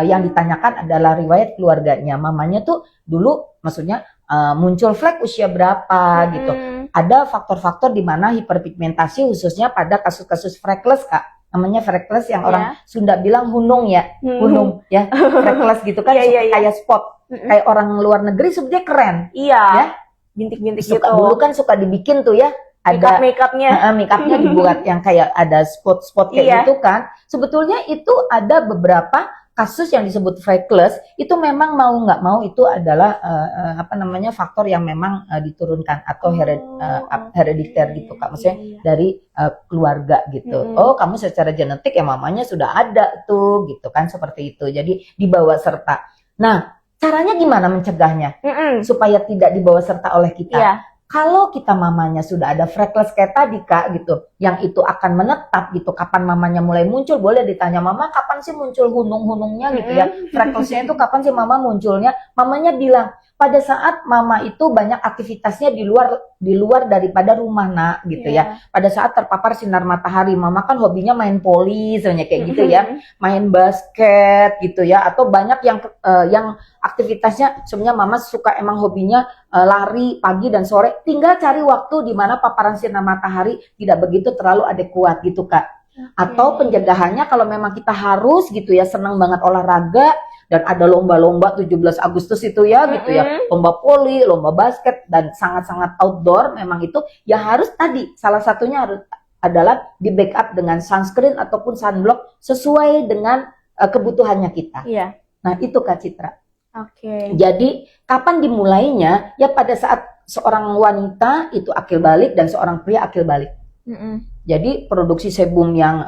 Speaker 3: yang ditanyakan adalah riwayat keluarganya. Mamanya tuh dulu maksudnya muncul flek usia berapa gitu. Ada faktor-faktor di mana hiperpigmentasi khususnya pada kasus-kasus freckles, Kak. Namanya freckles yang orang Sunda bilang hunung ya, hunung ya, freckles gitu kan, kayak spot, kayak orang luar negeri sebenarnya keren, ya,
Speaker 2: bintik-bintik
Speaker 3: gitu.
Speaker 2: gitu.
Speaker 3: Dulu kan suka dibikin tuh ya, ada makeupnya dibuat yang kayak ada spot-spot kayak gitu kan. Sebetulnya itu ada beberapa kasus yang disebut freckles itu memang mau nggak mau itu adalah faktor yang memang diturunkan atau herediter gitu, Kak. Maksudnya dari keluarga gitu. Oh, kamu secara genetik ya mamanya sudah ada tuh gitu kan, seperti itu. Jadi dibawa serta. Nah, caranya gimana mencegahnya supaya tidak dibawa serta oleh kita? Kalau kita mamanya sudah ada freckles kayak tadi, Kak, gitu, yang itu akan menetap gitu, kapan mamanya mulai muncul, boleh ditanya, Mama kapan sih muncul hunung-hunungnya gitu ya, frecklesnya itu kapan sih Mama munculnya, mamanya bilang, pada saat Mama itu banyak aktivitasnya di luar daripada rumah nak gitu ya, pada saat terpapar sinar matahari, Mama kan hobinya main poli, soalnya kayak gitu ya, main basket gitu ya, atau banyak yang aktivitasnya sebenarnya Mama suka emang hobinya lari pagi dan sore, tinggal cari waktu di mana paparan sinar matahari tidak begitu terlalu adekuat gitu, Kak. Atau pencegahannya kalau memang kita harus gitu ya senang banget olahraga dan ada lomba-lomba 17 Agustus itu ya gitu ya, lomba poli, lomba basket dan sangat-sangat outdoor, memang itu ya harus tadi salah satunya adalah di backup dengan sunscreen ataupun sunblock sesuai dengan kebutuhannya kita. Nah itu Kak Citra. Jadi kapan dimulainya? Ya pada saat seorang wanita itu akil balik dan seorang pria akil balik. Jadi produksi sebum yang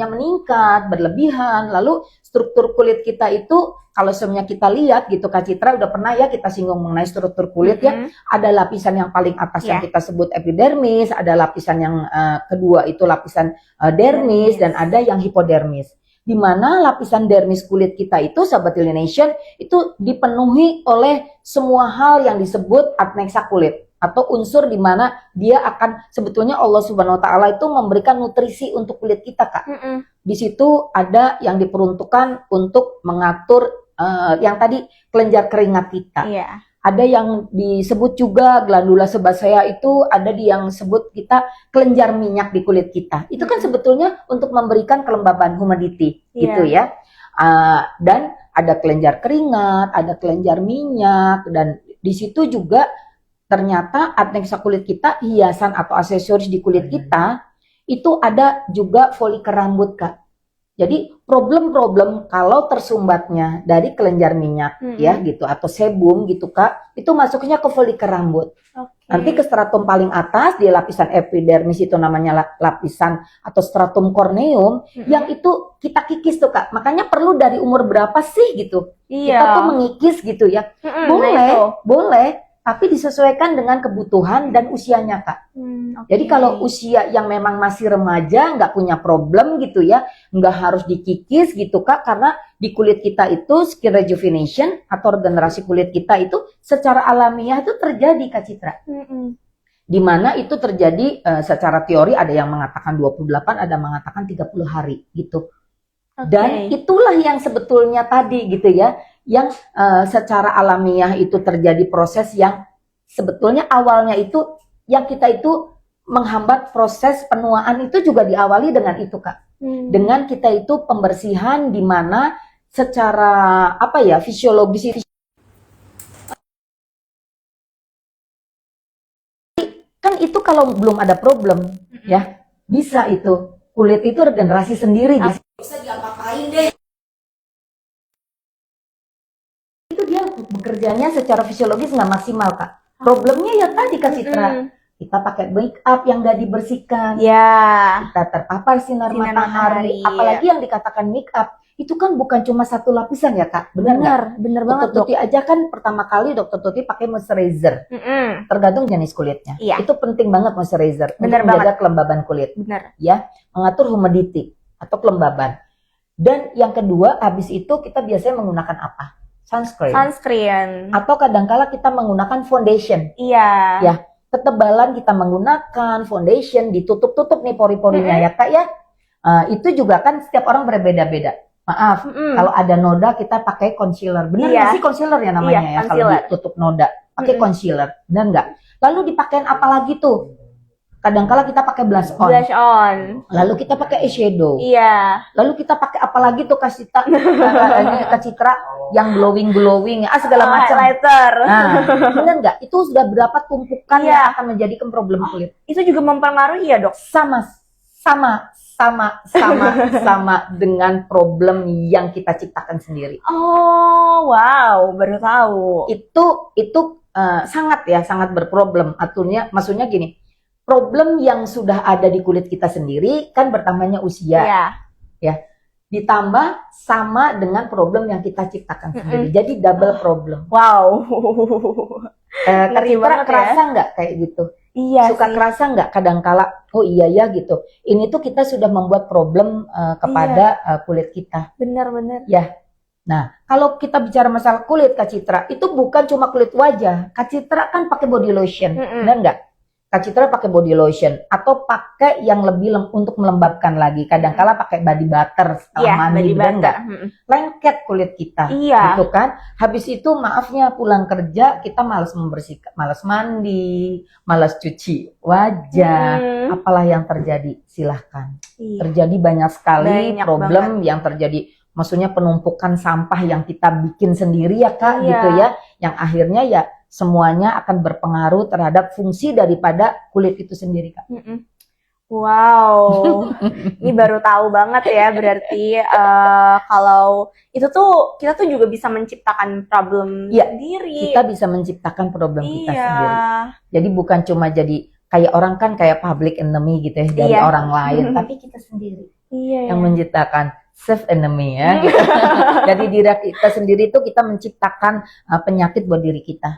Speaker 3: meningkat berlebihan, lalu struktur kulit kita itu kalau sebenarnya kita lihat gitu Kak Citra, udah pernah ya kita singgung mengenai struktur kulit ya, ada lapisan yang paling atas yang kita sebut epidermis, ada lapisan yang kedua itu lapisan dermis, dan ada yang hipodermis. Di mana lapisan dermis kulit kita itu, Sahabat Nation, itu dipenuhi oleh semua hal yang disebut adnexa kulit atau unsur di mana dia akan sebetulnya Allah Subhanahu wa taala itu memberikan nutrisi untuk kulit kita, Kak. Di situ ada yang diperuntukkan untuk mengatur yang tadi kelenjar keringat kita. Ada yang disebut juga glandula sebasea, itu ada yang sebut kita kelenjar minyak di kulit kita. Itu kan sebetulnya untuk memberikan kelembaban humidity gitu ya. Dan ada kelenjar keringat, ada kelenjar minyak, dan di situ juga ternyata adnexa kulit kita, hiasan atau aksesoris di kulit kita, itu ada juga folikel rambut, Kak. Jadi problem-problem kalau tersumbatnya dari kelenjar minyak ya gitu atau sebum gitu Kak, itu masuknya ke folikel rambut. Nanti ke stratum paling atas di lapisan epidermis itu namanya lapisan atau stratum corneum yang itu kita kikis tuh Kak. Makanya perlu dari umur berapa sih gitu? Kita tuh mengikis gitu ya. Boleh, tapi disesuaikan dengan kebutuhan dan usianya Kak. Jadi kalau usia yang memang masih remaja, nggak punya problem gitu ya, nggak harus dikikis gitu Kak, karena di kulit kita itu skin rejuvenation atau regenerasi kulit kita itu secara alamiah itu terjadi Kak Citra. Di mana itu terjadi secara teori ada yang mengatakan 28, ada yang mengatakan 30 hari gitu. Dan itulah yang sebetulnya tadi gitu ya, yang secara alamiah itu terjadi proses yang sebetulnya awalnya itu yang kita itu menghambat proses penuaan itu juga diawali dengan itu Kak. Dengan kita itu pembersihan di mana secara apa ya fisiologis kan itu kalau belum ada problem ya bisa itu kulit itu regenerasi sendiri bisa diapa-apain deh. Itu dia bekerjanya secara fisiologis nggak maksimal Kak. Problemnya ya tadi Kak Citra. Kita pakai make up yang nggak dibersihkan. Kita terpapar sinar matahari. Apalagi yang dikatakan make up itu kan bukan cuma satu lapisan ya Kak. Benar banget Dok. Tuti aja kan pertama kali Dokter Tuti pakai moisturizer. Tergantung jenis kulitnya. Itu penting banget moisturizer untuk menjaga kelembaban kulit. Ya, mengatur humidity atau kelembaban. Dan yang kedua, habis itu kita biasanya menggunakan apa? Sunscreen. Atau kadangkala kita menggunakan foundation. Ya, ketebalan kita menggunakan foundation, ditutup-tutup nih pori-porinya ya Kak ya. Itu juga kan setiap orang berbeda-beda. Maaf, kalau ada noda kita pakai concealer. Benar nggak sih concealer ya namanya ya? Kalau ditutup noda, pakai concealer. Benar nggak? Lalu dipakein apa lagi tuh? Kadangkala kita pakai blush on. Lalu kita pakai eyeshadow. Lalu kita pakai apa lagi tuh Kak Citra yang glowing segala macam.
Speaker 2: Highlighter.
Speaker 3: Nah, benar nggak? Itu sudah berapa tumpukan yang akan menjadikan problem kulit?
Speaker 2: Itu juga mempengaruhi ya Dok?
Speaker 3: Sama dengan problem yang kita ciptakan sendiri.
Speaker 2: Oh, wow, baru tahu.
Speaker 3: Itu sangat berproblem. Maksudnya gini. Problem yang sudah ada di kulit kita sendiri kan bertambahnya usia, ya, ditambah sama dengan problem yang kita ciptakan sendiri, jadi double problem.
Speaker 2: Wow,
Speaker 3: Ngeri banget kerasa nggak kayak gitu? Suka sih. Kerasa nggak kadangkala? Oh iya ya gitu. Ini tuh kita sudah membuat problem kepada kulit kita.
Speaker 2: Benar.
Speaker 3: Ya. Nah, kalau kita bicara masalah kulit Kak Citra, itu bukan cuma kulit wajah. Kak Citra kan pakai body lotion, benar nggak? Kak Citra pakai body lotion atau pakai yang lebih untuk melembabkan lagi. Kadangkala pakai body butter setelah mandi, enggak? Lengket kulit kita, gitu kan? Habis itu maafnya pulang kerja kita malas membersihkan, malas mandi, malas cuci wajah. Apalah yang terjadi? Silahkan. Terjadi banyak sekali problem yang terjadi. Maksudnya penumpukan sampah yang kita bikin sendiri ya Kak, gitu ya. Yang akhirnya ya semuanya akan berpengaruh terhadap fungsi daripada kulit itu sendiri Kak.
Speaker 2: Wow, ini baru tahu banget ya berarti kalau itu tuh kita tuh juga bisa menciptakan problem sendiri.
Speaker 3: Kita bisa menciptakan problem kita sendiri. Jadi bukan cuma jadi kayak orang kan kayak public enemy gitu ya dari orang lain, tapi kita sendiri yang menciptakan self enemy ya. Gitu. Jadi diri kita sendiri itu kita menciptakan penyakit buat diri kita.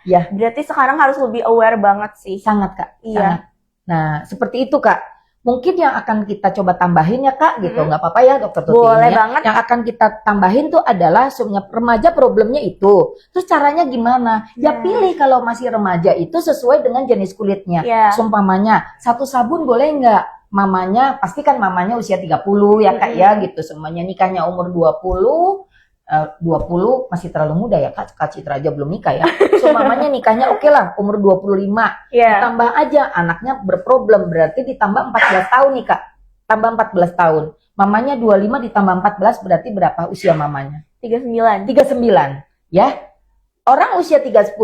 Speaker 2: Ya. Berarti sekarang harus lebih aware banget sih.
Speaker 3: Sangat Kak. Sangat. Nah seperti itu Kak. Mungkin yang akan kita coba tambahin ya Kak, gitu. Nggak apa-apa ya Dokter Tuti.
Speaker 2: Boleh banget.
Speaker 3: Yang akan kita tambahin tuh adalah sebenarnya remaja problemnya itu. Terus caranya gimana? Ya pilih kalau masih remaja itu sesuai dengan jenis kulitnya. Sumpamanya satu sabun boleh nggak? Mamanya, pasti kan mamanya usia 30 ya Kak ya gitu. Semuanya nikahnya umur 20 masih terlalu muda ya Kak Citra aja belum nikah ya. So mamanya nikahnya oke lah umur 25. Ditambah aja anaknya berproblem berarti ditambah 14 tahun nih Kak. Tambah 14 tahun. Mamanya 25 ditambah 14 berarti berapa usia mamanya?
Speaker 2: 39
Speaker 3: ya. Orang usia 39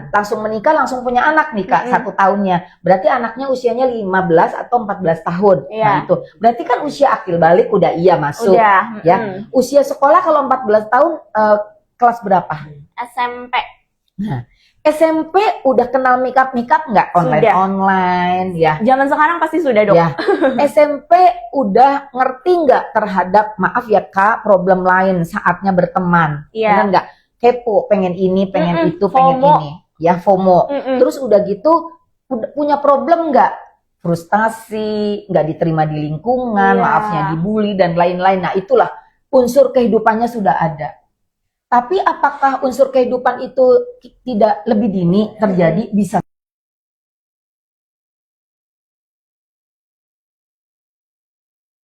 Speaker 3: langsung menikah, langsung punya anak nih Kak, 1 tahunnya. Berarti anaknya usianya 15 atau 14 tahun.
Speaker 2: Iya.
Speaker 3: Nah itu. Berarti kan usia akil balik udah iya masuk.
Speaker 2: Udah.
Speaker 3: Ya. Usia sekolah kalau 14 tahun kelas berapa?
Speaker 2: SMP.
Speaker 3: Nah, SMP udah kenal makeup nggak? Online ya.
Speaker 2: Zaman sekarang pasti sudah, Dok.
Speaker 3: Ya. SMP udah ngerti nggak terhadap, maaf ya Kak, problem lain saatnya berteman.
Speaker 2: Iya.
Speaker 3: Benar nggak? Kepo, pengen ini, pengen itu, pengen
Speaker 2: FOMO.
Speaker 3: ini. Ya, FOMO. Terus udah gitu, punya problem nggak? Frustasi, nggak diterima di lingkungan,
Speaker 2: Iya.
Speaker 3: maafnya dibully, dan lain-lain. Nah, itulah unsur kehidupannya sudah ada. Tapi apakah unsur kehidupan itu tidak lebih dini terjadi? Bisa.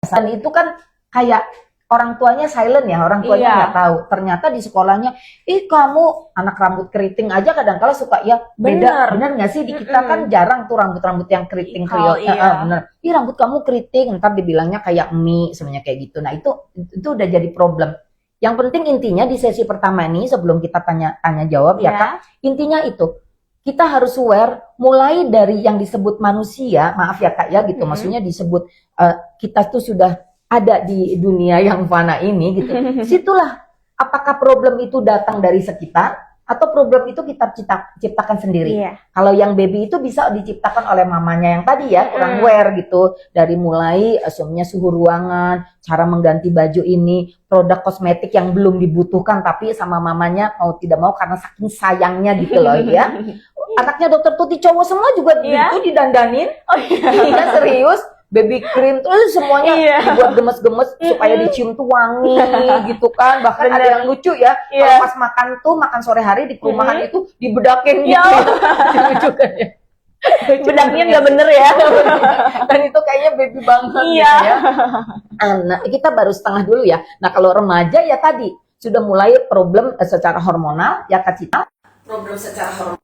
Speaker 3: Dan itu kan kayak orang tuanya silent ya, orang tuanya
Speaker 2: Iya.
Speaker 3: nggak tahu. Ternyata di sekolahnya, kamu anak rambut keriting aja kadang-kala suka ya beda. Bener nggak sih, di kita kan jarang tuh rambut-rambut yang keriting kriol.
Speaker 2: Iya.
Speaker 3: Bener. Ih, rambut kamu keriting, ntar dibilangnya kayak mie, sebenarnya kayak gitu. Nah itu udah jadi problem. Yang penting intinya di sesi pertama ini, sebelum kita tanya jawab ya Kak, intinya itu kita harus aware mulai dari yang disebut manusia, maaf ya Kak ya gitu, maksudnya disebut kita tuh sudah ada di dunia yang fana ini gitu. Situlah apakah problem itu datang dari sekitar atau problem itu kita ciptakan sendiri.
Speaker 2: Iya.
Speaker 3: Kalau yang baby itu bisa diciptakan oleh mamanya yang tadi ya, kurang aware gitu. Dari mulai semuanya suhu ruangan, cara mengganti baju ini, produk kosmetik yang belum dibutuhkan tapi sama mamanya mau tidak mau karena saking sayangnya gitu loh ya. Anaknya dokter Tuti cowok semua juga gitu didandanin.
Speaker 2: Oh iya.
Speaker 3: Iya serius. Baby cream terus semuanya dibuat gemes-gemes supaya dicium tuh wangi gitu kan. Bahkan ada yang lucu ya, kalau pas makan sore hari di perumahan itu dibedakin gitu. Lucu kan ya.
Speaker 2: Bedaknya nggak bener ya.
Speaker 3: Dan itu kayaknya baby banget gitu ya. Nah, kita baru setengah dulu ya. Nah, kalau remaja ya tadi sudah mulai problem secara hormonal ya Kak Cita. Problem secara hormonal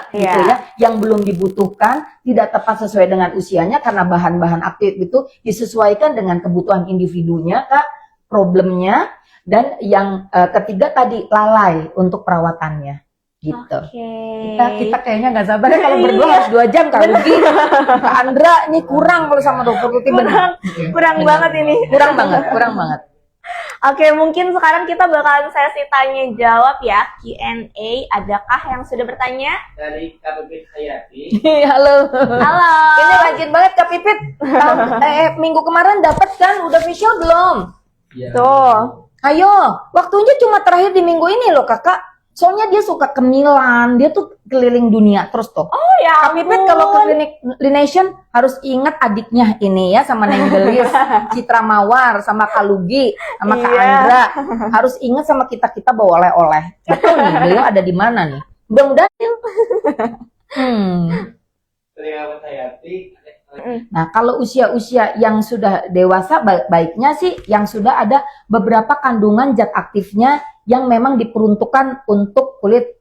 Speaker 3: gitu ya, yang belum dibutuhkan, tidak tepat sesuai dengan usianya karena bahan-bahan aktif itu disesuaikan dengan kebutuhan individunya Kak, problemnya. Dan yang ketiga tadi lalai untuk perawatannya gitu. Kita kayaknya nggak sabar ya kalau berdua harus 2 jam Kak Rugi. Kak Andra ini kurang kalau sama dokter Tuti,
Speaker 2: Kurang banget ini.
Speaker 3: Kurang banget.
Speaker 2: Oke, mungkin sekarang kita bakalan sesi tanya jawab ya, Q&A. Adakah yang sudah bertanya?
Speaker 4: Dari Kak Pipit Hayati.
Speaker 3: Halo.
Speaker 2: Halo.
Speaker 3: Ini rajin banget Kak Pipit. Minggu kemarin dapat kan, udah facial belum?
Speaker 4: Ya.
Speaker 2: Tuh.
Speaker 3: Ayo, waktunya cuma terakhir di minggu ini loh Kakak. Soalnya dia suka ke Milan, dia tuh keliling dunia terus tuh.
Speaker 2: Oh ya
Speaker 3: Kak Pipit kalau ke klinik Lination harus ingat adiknya ini ya, sama Neng Gelis, Citra Mawar, sama Kak Lugi, sama Kak Andra. Harus ingat sama kita bawa oleh-oleh. Betul nih, beliau ada di mana nih? Mudah-mudahan.
Speaker 4: Dari Kak Pipit Hayati.
Speaker 3: Nah, kalau usia-usia yang sudah dewasa, baiknya sih yang sudah ada beberapa kandungan zat aktifnya yang memang diperuntukkan untuk kulit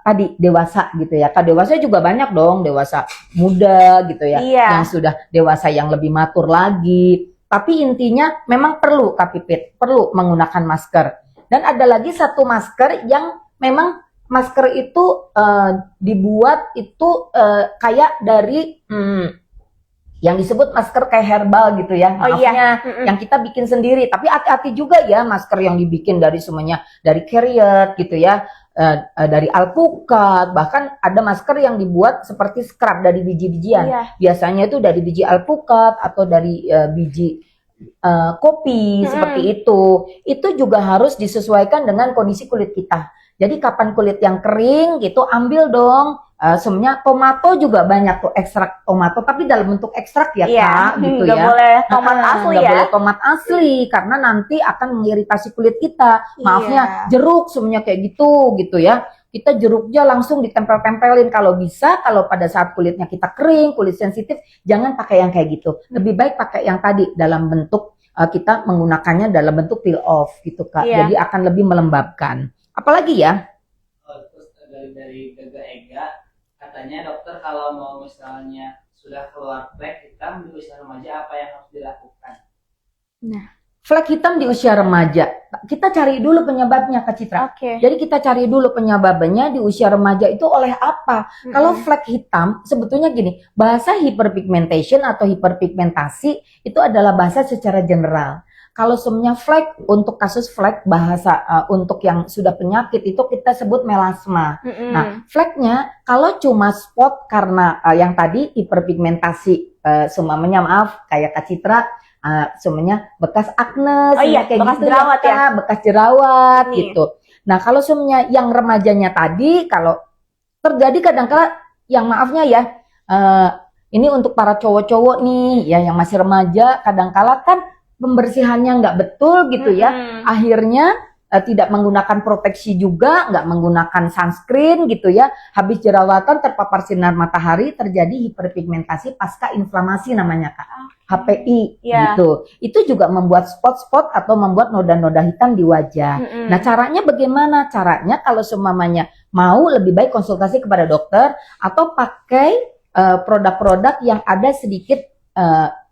Speaker 3: tadi dewasa gitu ya. Kak dewasa juga banyak dong, dewasa muda gitu ya, yang sudah dewasa yang lebih matur lagi. Tapi intinya memang perlu Kak Pipit, perlu menggunakan masker. Dan ada lagi satu masker yang memang masker itu dibuat itu kayak dari yang disebut masker kayak herbal gitu ya, maafnya yang kita bikin sendiri. Tapi hati-hati juga ya masker yang dibikin dari semuanya, dari Carrier gitu ya, dari alpukat. Bahkan ada masker yang dibuat seperti scrub dari biji-bijian. Biasanya itu dari biji alpukat atau dari biji kopi seperti itu. Itu juga harus disesuaikan dengan kondisi kulit kita. Jadi kapan kulit yang kering gitu, ambil dong. Sebenarnya tomato juga banyak tuh, ekstrak tomato, tapi dalam bentuk ekstrak ya Kak, gitu ya.
Speaker 2: Nggak boleh tomat asli
Speaker 3: nggak
Speaker 2: ya.
Speaker 3: boleh tomat asli, karena nanti akan mengiritasi kulit kita. Maafnya, jeruk semuanya kayak gitu ya. Kita jeruknya langsung ditempel-tempelin kalau bisa. Kalau pada saat kulitnya kita kering, kulit sensitif, jangan pakai yang kayak gitu. Lebih baik pakai yang tadi dalam bentuk kita menggunakannya dalam bentuk peel off gitu Kak. Jadi akan lebih melembabkan. Apalagi ya?
Speaker 4: Terus dari Gaga Ega, katanya dokter kalau mau misalnya sudah keluar flek hitam di usia remaja, apa yang harus dilakukan?
Speaker 3: Flek hitam di usia remaja, kita cari dulu penyebabnya Kak Citra.
Speaker 2: Oke.
Speaker 3: Jadi kita cari dulu penyebabnya di usia remaja itu oleh apa. Kalau flek hitam, sebetulnya gini, bahasa hyperpigmentation atau hiperpigmentasi itu adalah bahasa secara general. Kalau semuanya flek, untuk kasus flek bahasa untuk yang sudah penyakit itu kita sebut melasma. Nah, fleknya kalau cuma spot karena yang tadi hiperpigmentasi, semuanya maaf kayak Kak Citra, semuanya bekas akne,
Speaker 2: Oh iya,
Speaker 3: kayak
Speaker 2: bekas
Speaker 3: gitu
Speaker 2: jerawat ya?
Speaker 3: Kak, bekas jerawat
Speaker 2: Iya.
Speaker 3: gitu. Nah, kalau semuanya yang remajanya tadi, kalau terjadi kadang-kala yang maafnya ya, ini untuk para cowok-cowok nih, ya yang masih remaja, kadang-kala kan pembersihannya nggak betul gitu ya, akhirnya tidak menggunakan proteksi juga, nggak menggunakan sunscreen gitu ya, habis jerawatan terpapar sinar matahari terjadi hiperpigmentasi pasca inflamasi namanya Kak, HPI
Speaker 2: Iya.
Speaker 3: gitu. Itu juga membuat spot-spot atau membuat noda-noda hitam di wajah. Nah, caranya bagaimana? Caranya kalau seumpamanya mau lebih baik konsultasi kepada dokter atau pakai produk-produk yang ada sedikit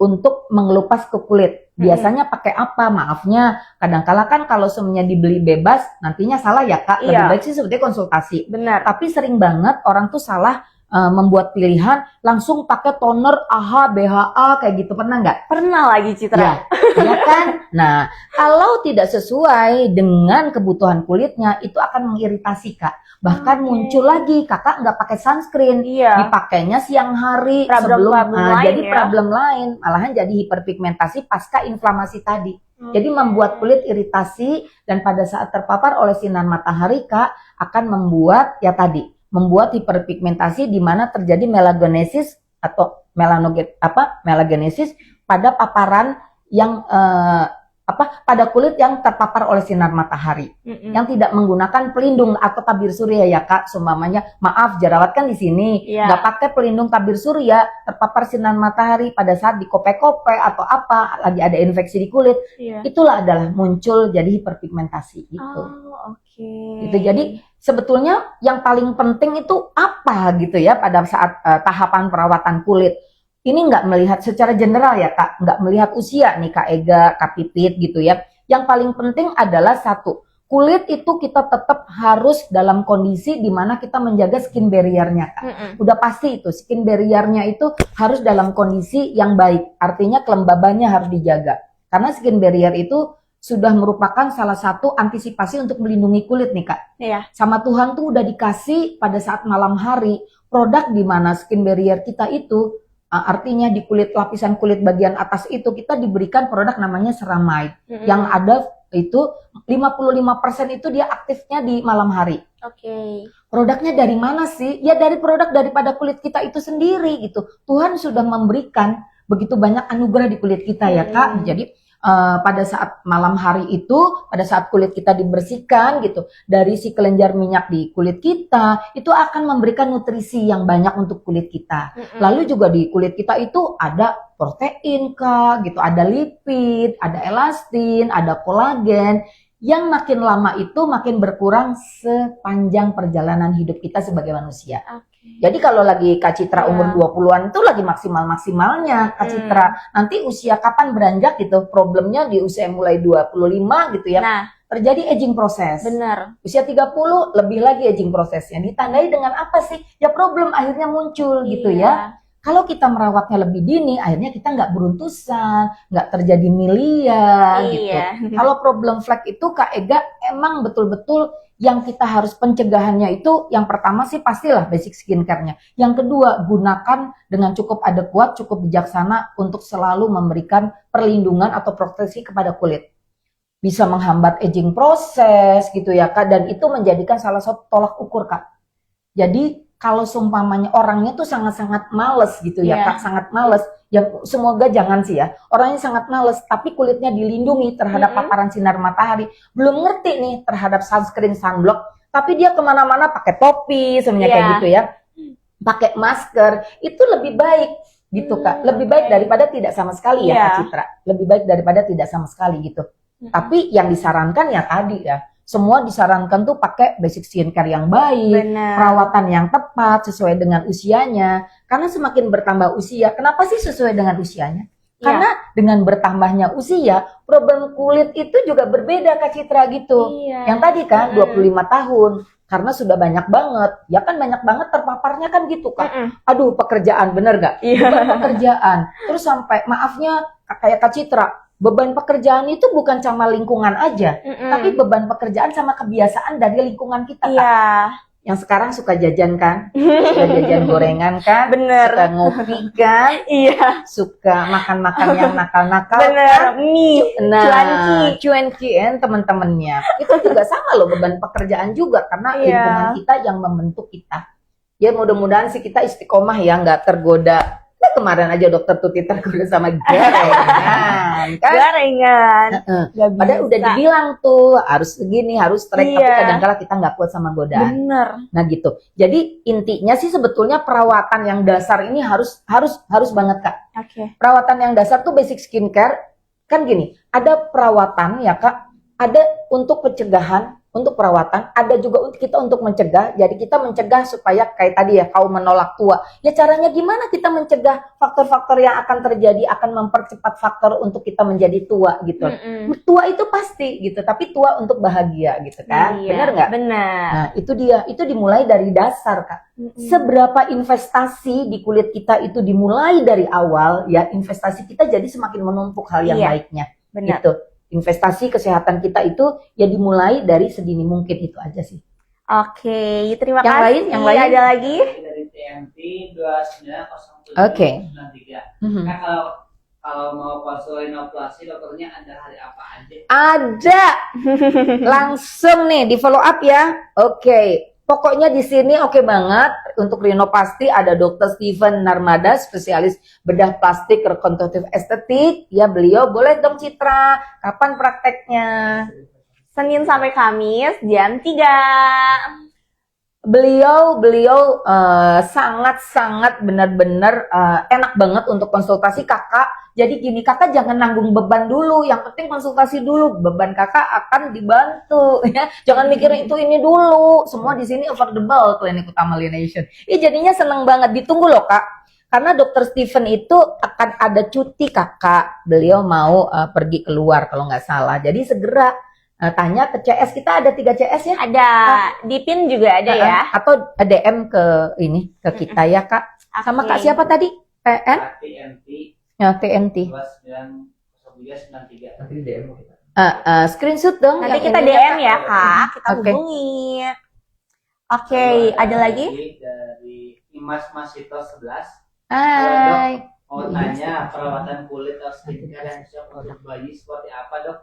Speaker 3: untuk mengelupas ke kulit. Biasanya pakai apa? Maafnya, kadang-kala kan kalau semuanya dibeli bebas, nantinya salah ya Kak. Lebih
Speaker 2: Iya.
Speaker 3: baik sih sebetulnya konsultasi.
Speaker 2: Benar.
Speaker 3: Tapi sering banget orang tuh salah membuat pilihan langsung pakai toner AHA, BHA kayak gitu. Pernah nggak?
Speaker 2: Pernah lagi Citra.
Speaker 3: Ya, ya kan? Nah, kalau tidak sesuai dengan kebutuhan kulitnya, itu akan mengiritasi Kak. Bahkan
Speaker 2: Oke.
Speaker 3: muncul lagi, kakak nggak pakai sunscreen,
Speaker 2: Iya.
Speaker 3: dipakainya siang hari
Speaker 2: Problem-problem
Speaker 3: sebelum,
Speaker 2: lain
Speaker 3: jadi
Speaker 2: ya.
Speaker 3: problem lain, malahan jadi hiperpigmentasi pasca inflamasi tadi. Jadi membuat kulit iritasi dan pada saat terpapar oleh sinar matahari Kak akan membuat ya tadi, membuat hiperpigmentasi di mana terjadi melanogenesis atau melanogenesis pada paparan yang pada kulit yang terpapar oleh sinar matahari yang tidak menggunakan pelindung atau tabir surya ya Kak, seumpamanya maaf jerawat kan di sini
Speaker 2: Iya.
Speaker 3: nggak pakai pelindung tabir surya, terpapar sinar matahari pada saat dikope-kope atau apa lagi ada infeksi di kulit,
Speaker 2: Iya.
Speaker 3: itulah adalah muncul jadi hiperpigmentasi gitu.
Speaker 2: Oh, oke.
Speaker 3: Gitu. Jadi sebetulnya yang paling penting itu apa gitu ya pada saat tahapan perawatan kulit. Ini nggak melihat secara general ya Kak, nggak melihat usia nih Kak Ega, Kak Pipit gitu ya. Yang paling penting adalah satu, kulit itu kita tetap harus dalam kondisi di mana kita menjaga skin barrier-nya Kak. Udah pasti itu, skin barrier-nya itu harus dalam kondisi yang baik. Artinya kelembabannya harus dijaga. Karena skin barrier itu sudah merupakan salah satu antisipasi untuk melindungi kulit nih Kak.
Speaker 2: Iya.
Speaker 3: Sama Tuhan tuh udah dikasih pada saat malam hari produk di mana skin barrier kita itu artinya di kulit lapisan kulit bagian atas itu kita diberikan produk namanya ceramide yang ada itu 55% itu dia aktifnya di malam hari.
Speaker 2: Oke.
Speaker 3: Produknya dari mana sih? Ya dari produk daripada kulit kita itu sendiri gitu. Tuhan sudah memberikan begitu banyak anugerah di kulit kita ya Kak. Jadi pada saat malam hari itu, pada saat kulit kita dibersihkan gitu, dari si kelenjar minyak di kulit kita, itu akan memberikan nutrisi yang banyak untuk kulit kita. Lalu juga di kulit kita itu ada protein Kak, gitu, ada lipid, ada elastin, ada kolagen, yang makin lama itu makin berkurang sepanjang perjalanan hidup kita sebagai manusia. Jadi kalau lagi Kak Citra umur 20-an itu lagi maksimal-maksimalnya Kak Citra. Nanti usia kapan beranjak gitu, problemnya di usia mulai 25 gitu ya.
Speaker 2: Nah,
Speaker 3: terjadi aging proses.
Speaker 2: benar.
Speaker 3: Usia 30 lebih lagi aging prosesnya. Ditandai dengan apa sih? Ya problem akhirnya muncul gitu ya. Kalau kita merawatnya lebih dini, akhirnya kita nggak beruntusan, nggak terjadi milia gitu. Kalau problem flek itu Kak Ega emang betul-betul yang kita harus pencegahannya itu yang pertama sih pastilah basic skincare-nya. Yang kedua, gunakan dengan cukup adekuat, cukup bijaksana untuk selalu memberikan perlindungan atau proteksi kepada kulit. Bisa menghambat aging proses gitu ya Kak, dan itu menjadikan salah satu tolak ukur Kak. Jadi kalau seumpamanya orangnya tuh sangat-sangat males gitu ya Kak, sangat males. Ya semoga jangan sih ya, orangnya sangat males tapi kulitnya dilindungi terhadap paparan sinar matahari, belum ngerti nih terhadap sunscreen, sunblock, tapi dia kemana-mana pakai topi semuanya kayak gitu ya, pakai masker, itu lebih baik gitu Kak, lebih baik daripada tidak sama sekali ya Kak Citra, lebih baik daripada tidak sama sekali gitu. Tapi yang disarankan ya tadi ya, semua disarankan tuh pakai basic skincare yang baik, perawatan yang tepat sesuai dengan usianya. Karena semakin bertambah usia, kenapa sih sesuai dengan usianya? Karena dengan bertambahnya usia, problem kulit itu juga berbeda Kak Citra gitu.
Speaker 2: Iya.
Speaker 3: Yang tadi kan
Speaker 2: Mm-mm.
Speaker 3: 25 tahun, karena sudah banyak banget. Ya kan banyak banget terpaparnya kan gitu Kak.
Speaker 2: Mm-mm.
Speaker 3: Aduh, pekerjaan bener gak?
Speaker 2: Iya.
Speaker 3: Beban pekerjaan. Terus sampai maafnya kayak Kak Citra, beban pekerjaan itu bukan sama lingkungan aja,
Speaker 2: Mm-mm.
Speaker 3: tapi beban pekerjaan sama kebiasaan dari lingkungan kita Kak.
Speaker 2: Iya,
Speaker 3: Yang sekarang suka jajan kan, suka jajan gorengan kan,
Speaker 2: bener.
Speaker 3: suka ngopi kan,
Speaker 2: Iya,
Speaker 3: suka makan-makan yang nakal-nakal
Speaker 2: bener.
Speaker 3: kan.
Speaker 2: Mie,
Speaker 3: Nah, cuan-cuan teman-temannya itu juga sama loh, beban pekerjaan juga karena
Speaker 2: Iya.
Speaker 3: lingkungan kita yang membentuk kita. Ya mudah-mudahan sih kita istiqomah ya, nggak tergoda. Nah, kemarin aja dokter Tuti tergoda sama gorengan kan.
Speaker 2: gorengan.
Speaker 3: Heeh.
Speaker 2: Gak
Speaker 3: Padahal udah
Speaker 2: bisa.
Speaker 3: dibilang tuh harus segini, harus track, tapi
Speaker 2: Iya.
Speaker 3: kadang-kala kita nggak kuat sama godaan.
Speaker 2: Bener.
Speaker 3: Nah gitu. Jadi intinya sih sebetulnya perawatan yang dasar ini harus banget Kak.
Speaker 2: Oke.
Speaker 3: Perawatan yang dasar tuh basic skincare. Kan gini, ada perawatan ya Kak, ada untuk pencegahan, untuk perawatan, ada juga untuk kita untuk mencegah. Jadi kita mencegah supaya kayak tadi ya, kaum menolak tua. Ya caranya gimana kita mencegah faktor-faktor yang akan terjadi, akan mempercepat faktor untuk kita menjadi tua gitu.
Speaker 2: Mm-mm.
Speaker 3: Tua itu pasti gitu, tapi tua untuk bahagia gitu kan.
Speaker 2: Iya,
Speaker 3: Benar nggak?
Speaker 2: Benar.
Speaker 3: Nah, itu dia. Itu dimulai dari dasar, Kak.
Speaker 2: Mm-mm.
Speaker 3: Seberapa investasi di kulit kita itu dimulai dari awal, ya investasi kita jadi semakin menumpuk hal yang
Speaker 2: Iya,
Speaker 3: baiknya.
Speaker 2: Benar.
Speaker 3: Gitu. Investasi kesehatan kita itu ya dimulai dari sedini mungkin, itu aja sih.
Speaker 2: Oke, terima
Speaker 3: Yang
Speaker 2: kasih.
Speaker 3: lain, yang lain?
Speaker 2: Ada lagi?
Speaker 4: Dari TMT 2907
Speaker 3: Oke.
Speaker 4: 93.
Speaker 3: Mhm.
Speaker 4: Nah, kalau mau konsul rinoplasti dokternya ada hari apa aja?
Speaker 3: Ada. Langsung nih di follow up ya. Oke. Pokoknya di sini oke banget untuk rinoplasti ada Dr. Steven Narmada, spesialis bedah plastik rekonstruktif estetik. Ya beliau boleh dong Citra. Kapan prakteknya?
Speaker 2: Senin sampai Kamis jam 3.
Speaker 3: Beliau sangat benar-benar enak banget untuk konsultasi Kakak. Jadi gini, Kakak jangan nanggung beban dulu, yang penting konsultasi dulu. Beban Kakak akan dibantu ya. Jangan mikirin itu ini dulu. Semua di sini affordable Klinik Utama Lination. Jadinya seneng banget, ditunggu loh Kak. Karena Dr. Steven itu akan ada cuti Kakak. Beliau mau pergi keluar kalau nggak salah. Jadi segera tanya ke CS, kita ada 3 CS ya.
Speaker 2: Ada di PIN juga ada ya.
Speaker 3: Atau DM ke kita ya Kak. Sama
Speaker 2: Oke.
Speaker 3: Kak siapa tadi? PN?
Speaker 4: TMT
Speaker 3: Ya, TNT.
Speaker 4: 2903.
Speaker 5: Nanti di DM kita.
Speaker 3: Screenshot dong.
Speaker 2: Nanti
Speaker 3: yang
Speaker 2: kita
Speaker 3: ini
Speaker 2: DM
Speaker 3: Kak.
Speaker 2: ya Kak, kita
Speaker 3: Oke.
Speaker 2: hubungi. Oke, ada lagi?
Speaker 4: Dari Imas Masito 11.
Speaker 3: Hai.
Speaker 4: Mau tanya perawatan kulit atau skincare yang cocok untuk bayi seperti apa dok?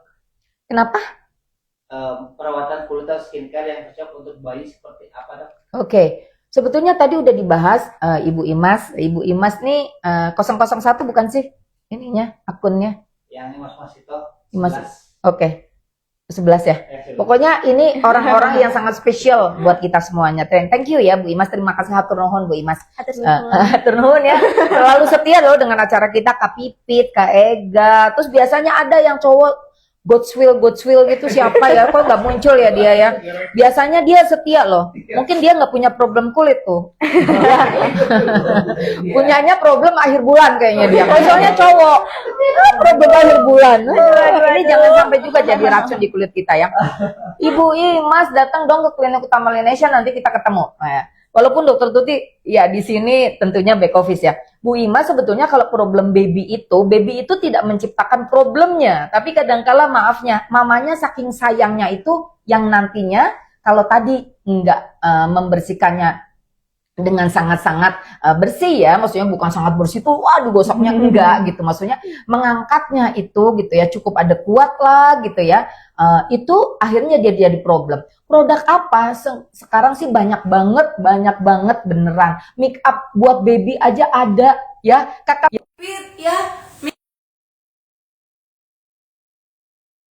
Speaker 3: Kenapa?
Speaker 4: Perawatan kulit atau skincare yang cocok untuk bayi seperti apa dok?
Speaker 3: Oke. Sebetulnya tadi udah dibahas Ibu Imas. Ibu Imas nih 001 bukan sih? Ininya, akunnya.
Speaker 4: Yang Imas Masito
Speaker 3: Imas.
Speaker 4: 11.
Speaker 3: Oke. 11 ya. Pokoknya ini orang-orang yang sangat spesial buat kita semuanya. Thank you ya Bu Imas. Terima kasih hatur nuhun Bu Imas.
Speaker 2: Atur nuhun.
Speaker 3: Hatur nuhun ya. Selalu setia loh dengan acara kita, Kak Pipit, Kak Ega. Terus biasanya ada yang cowok Godswill gitu, siapa ya? Kok nggak muncul ya dia ya? Biasanya dia setia loh. Mungkin dia nggak punya problem kulit tuh. Punyanya problem akhir bulan kayaknya dia. Soalnya cowok. Problem akhir bulan. Ini jangan sampai juga jadi racun di kulit kita ya. Ibu Imas datang dong ke Klinik Utama Lination, nanti kita ketemu. Nah, ya. Walaupun Dokter Tuti ya di sini tentunya back office ya. Bu Imas sebetulnya kalau problem baby itu tidak menciptakan problemnya, tapi kadangkala maafnya mamanya saking sayangnya itu yang nantinya kalau tadi nggak membersihkannya dengan sangat-sangat bersih ya, maksudnya bukan sangat bersih tuh waduh gosoknya enggak gitu, maksudnya mengangkatnya itu gitu ya cukup ada kuat lah gitu ya, itu akhirnya dia jadi problem. Produk apa sekarang sih banyak banget beneran, make up buat baby aja ada ya kakak ya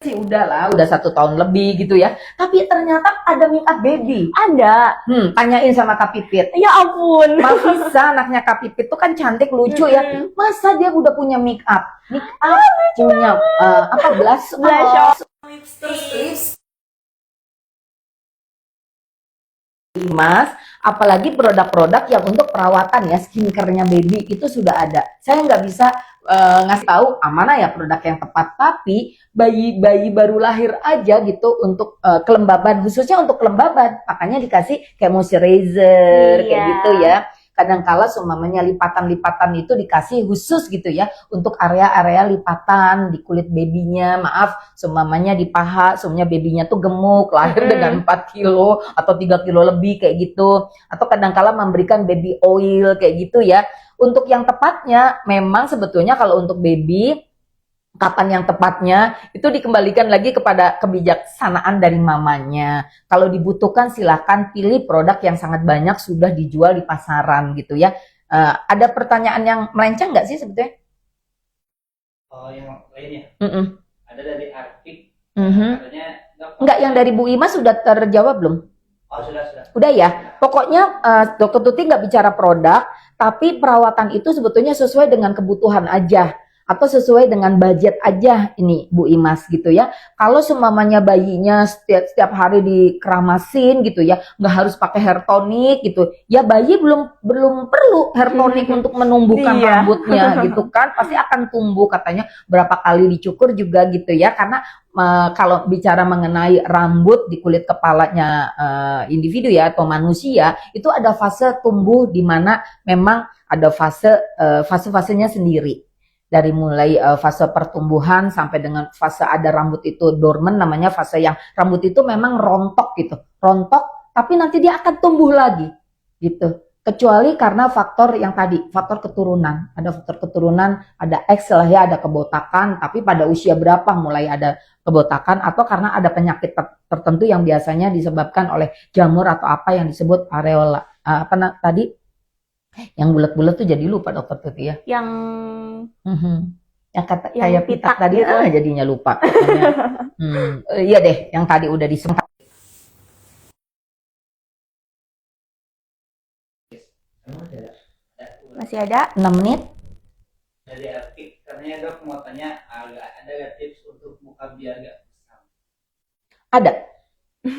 Speaker 3: sih udah 1 tahun lebih gitu ya, tapi ternyata ada make up baby.
Speaker 2: Ada.
Speaker 3: Tanyain sama Kak Pipit.
Speaker 2: Ya ampun.
Speaker 3: Masa anaknya Kak Pipit tuh kan cantik lucu ya. Masa dia udah punya make up punya blush
Speaker 2: Blush
Speaker 3: lips. Mas, apalagi produk-produk yang untuk perawatan ya, skincare-nya baby itu sudah ada. Saya nggak bisa ngasih tahu mana ya produk yang tepat. Tapi bayi baru lahir aja gitu untuk kelembaban, khususnya untuk kelembaban, makanya dikasih kayak moisturizer kayak
Speaker 2: Iya.
Speaker 3: gitu ya. Kadangkala seumpamanya lipatan-lipatan itu dikasih khusus gitu ya untuk area-area lipatan di kulit babynya. Maaf, seumpamanya di paha, seumpamanya babynya tuh gemuk, lahir dengan 4 kilo atau 3 kilo lebih kayak gitu. Atau kadangkala memberikan baby oil kayak gitu ya. Untuk yang tepatnya memang sebetulnya kalau untuk baby, kapan yang tepatnya itu dikembalikan lagi kepada kebijaksanaan dari mamanya. Kalau dibutuhkan silakan pilih produk yang sangat banyak sudah dijual di pasaran gitu ya. Ada pertanyaan yang melenceng nggak sih sebetulnya?
Speaker 4: Oh, yang lainnya
Speaker 3: Mm-mm.
Speaker 4: ada dari Artik,
Speaker 3: Mhm.
Speaker 4: katanya Dok,
Speaker 3: Enggak, yang dari Bu Ima sudah terjawab belum?
Speaker 4: oh sudah.
Speaker 3: Udah ya. Pokoknya Dokter Tuti nggak bicara produk, tapi perawatan itu sebetulnya sesuai dengan kebutuhan aja atau sesuai dengan budget aja ini Bu Imas gitu ya. Kalau seumpamanya bayinya setiap hari dikeramasin gitu ya, nggak harus pakai hair tonic gitu. Ya bayi belum perlu hair tonic untuk menumbuhkan
Speaker 2: Iya.
Speaker 3: rambutnya gitu kan. Pasti akan tumbuh katanya berapa kali dicukur juga gitu ya. Karena kalau bicara mengenai rambut di kulit kepalanya individu ya atau manusia, itu ada fase tumbuh di mana memang ada fase-fasenya sendiri. Dari mulai fase pertumbuhan sampai dengan fase ada rambut itu dormant, namanya fase yang rambut itu memang rontok gitu. Rontok tapi nanti dia akan tumbuh lagi gitu. Kecuali karena faktor yang tadi, faktor keturunan. Ada faktor keturunan, ada X lah ya, ada kebotakan, tapi pada usia berapa mulai ada kebotakan atau karena ada penyakit tertentu yang biasanya disebabkan oleh jamur atau apa yang disebut areola. Tadi yang bulat-bulat tuh jadi lupa Dokter Tuti ya.
Speaker 2: Yang
Speaker 3: Yang kata
Speaker 2: Yang
Speaker 3: kayak pitak
Speaker 2: pitak
Speaker 3: tadi
Speaker 2: gitu.
Speaker 3: jadinya lupa. Iya deh, yang tadi udah disempat.
Speaker 4: Emang ada
Speaker 2: masih ada.
Speaker 3: 6 menit.
Speaker 4: dari Artik, katanya Dok mau tanya ada nggak tips untuk muka biar nggak kusam?
Speaker 3: Ada.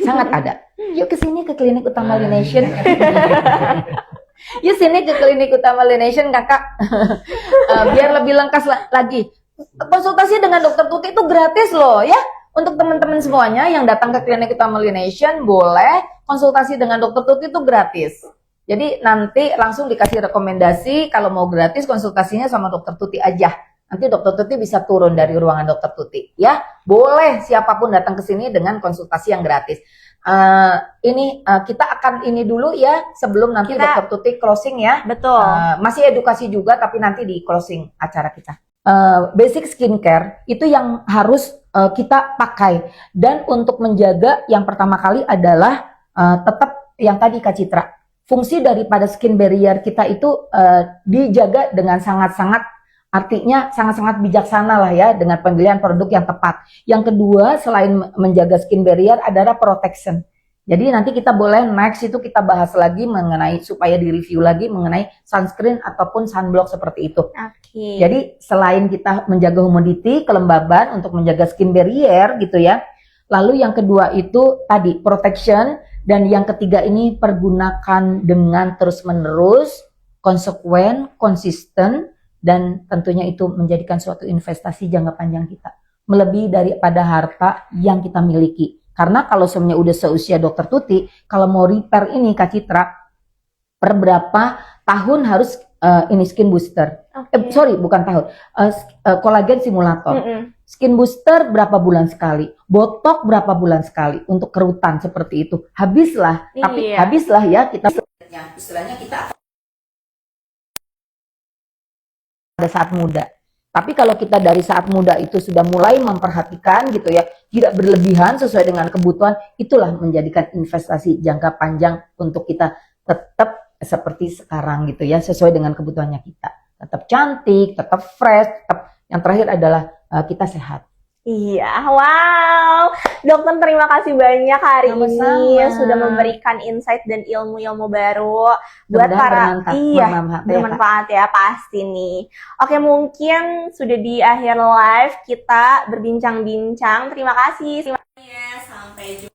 Speaker 3: Sangat ada. Yuk ke sini ke Klinik Utama Lination. Yuk sini ke Klinik Utama Lination Kakak. Biar lebih lengkap lagi. Konsultasi dengan Dokter Tuti itu gratis loh ya. Untuk teman-teman semuanya yang datang ke Klinik Utama Lination boleh konsultasi dengan Dokter Tuti itu gratis. Jadi nanti langsung dikasih rekomendasi kalau mau gratis konsultasinya sama Dokter Tuti aja. Nanti Dokter Tuti bisa turun dari ruangan Dokter Tuti ya. Boleh siapapun datang ke sini dengan konsultasi yang gratis. Kita akan ini dulu ya sebelum nanti Dokter Tuti closing ya.
Speaker 2: Betul.
Speaker 3: Masih edukasi juga tapi nanti di closing acara kita. Basic skincare itu yang harus kita pakai, dan untuk menjaga yang pertama kali adalah tetap yang tadi Kak Citra, fungsi daripada skin barrier kita itu dijaga dengan sangat-sangat, artinya sangat-sangat bijaksana lah ya dengan pembelian produk yang tepat. Yang kedua selain menjaga skin barrier adalah protection. Jadi nanti kita boleh next itu kita bahas lagi mengenai supaya di review lagi mengenai sunscreen ataupun sunblock seperti itu.
Speaker 2: Oke.
Speaker 3: Jadi selain kita menjaga humidity, kelembaban untuk menjaga skin barrier gitu ya. Lalu yang kedua itu tadi protection, dan yang ketiga ini pergunakan dengan terus-menerus, konsekuen, konsisten, dan tentunya itu menjadikan suatu investasi jangka panjang kita. Melebihi daripada harta yang kita miliki. Karena kalau semuanya udah seusia Dokter Tuti, kalau mau repair ini Kak Citra, per berapa tahun harus ini skin booster. Sorry, bukan tahun. Kolagen simulator. Skin booster berapa bulan sekali, botok berapa bulan sekali untuk kerutan seperti itu. Habislah, tapi habislah ya kita istilahnya kita pada saat muda. Tapi kalau kita dari saat muda itu sudah mulai memperhatikan gitu ya, tidak berlebihan sesuai dengan kebutuhan, itulah menjadikan investasi jangka panjang untuk kita tetap seperti sekarang gitu ya, sesuai dengan kebutuhannya kita. Tetap cantik, tetap fresh, tetap yang terakhir adalah kita sehat.
Speaker 2: Iya, wow. Dokter terima kasih banyak hari ini sudah memberikan insight dan ilmu-ilmu baru buat para bermanfaat ya pasti nih. Oke, mungkin sudah di akhir live kita berbincang-bincang. Terima kasih. Sampai jumpa.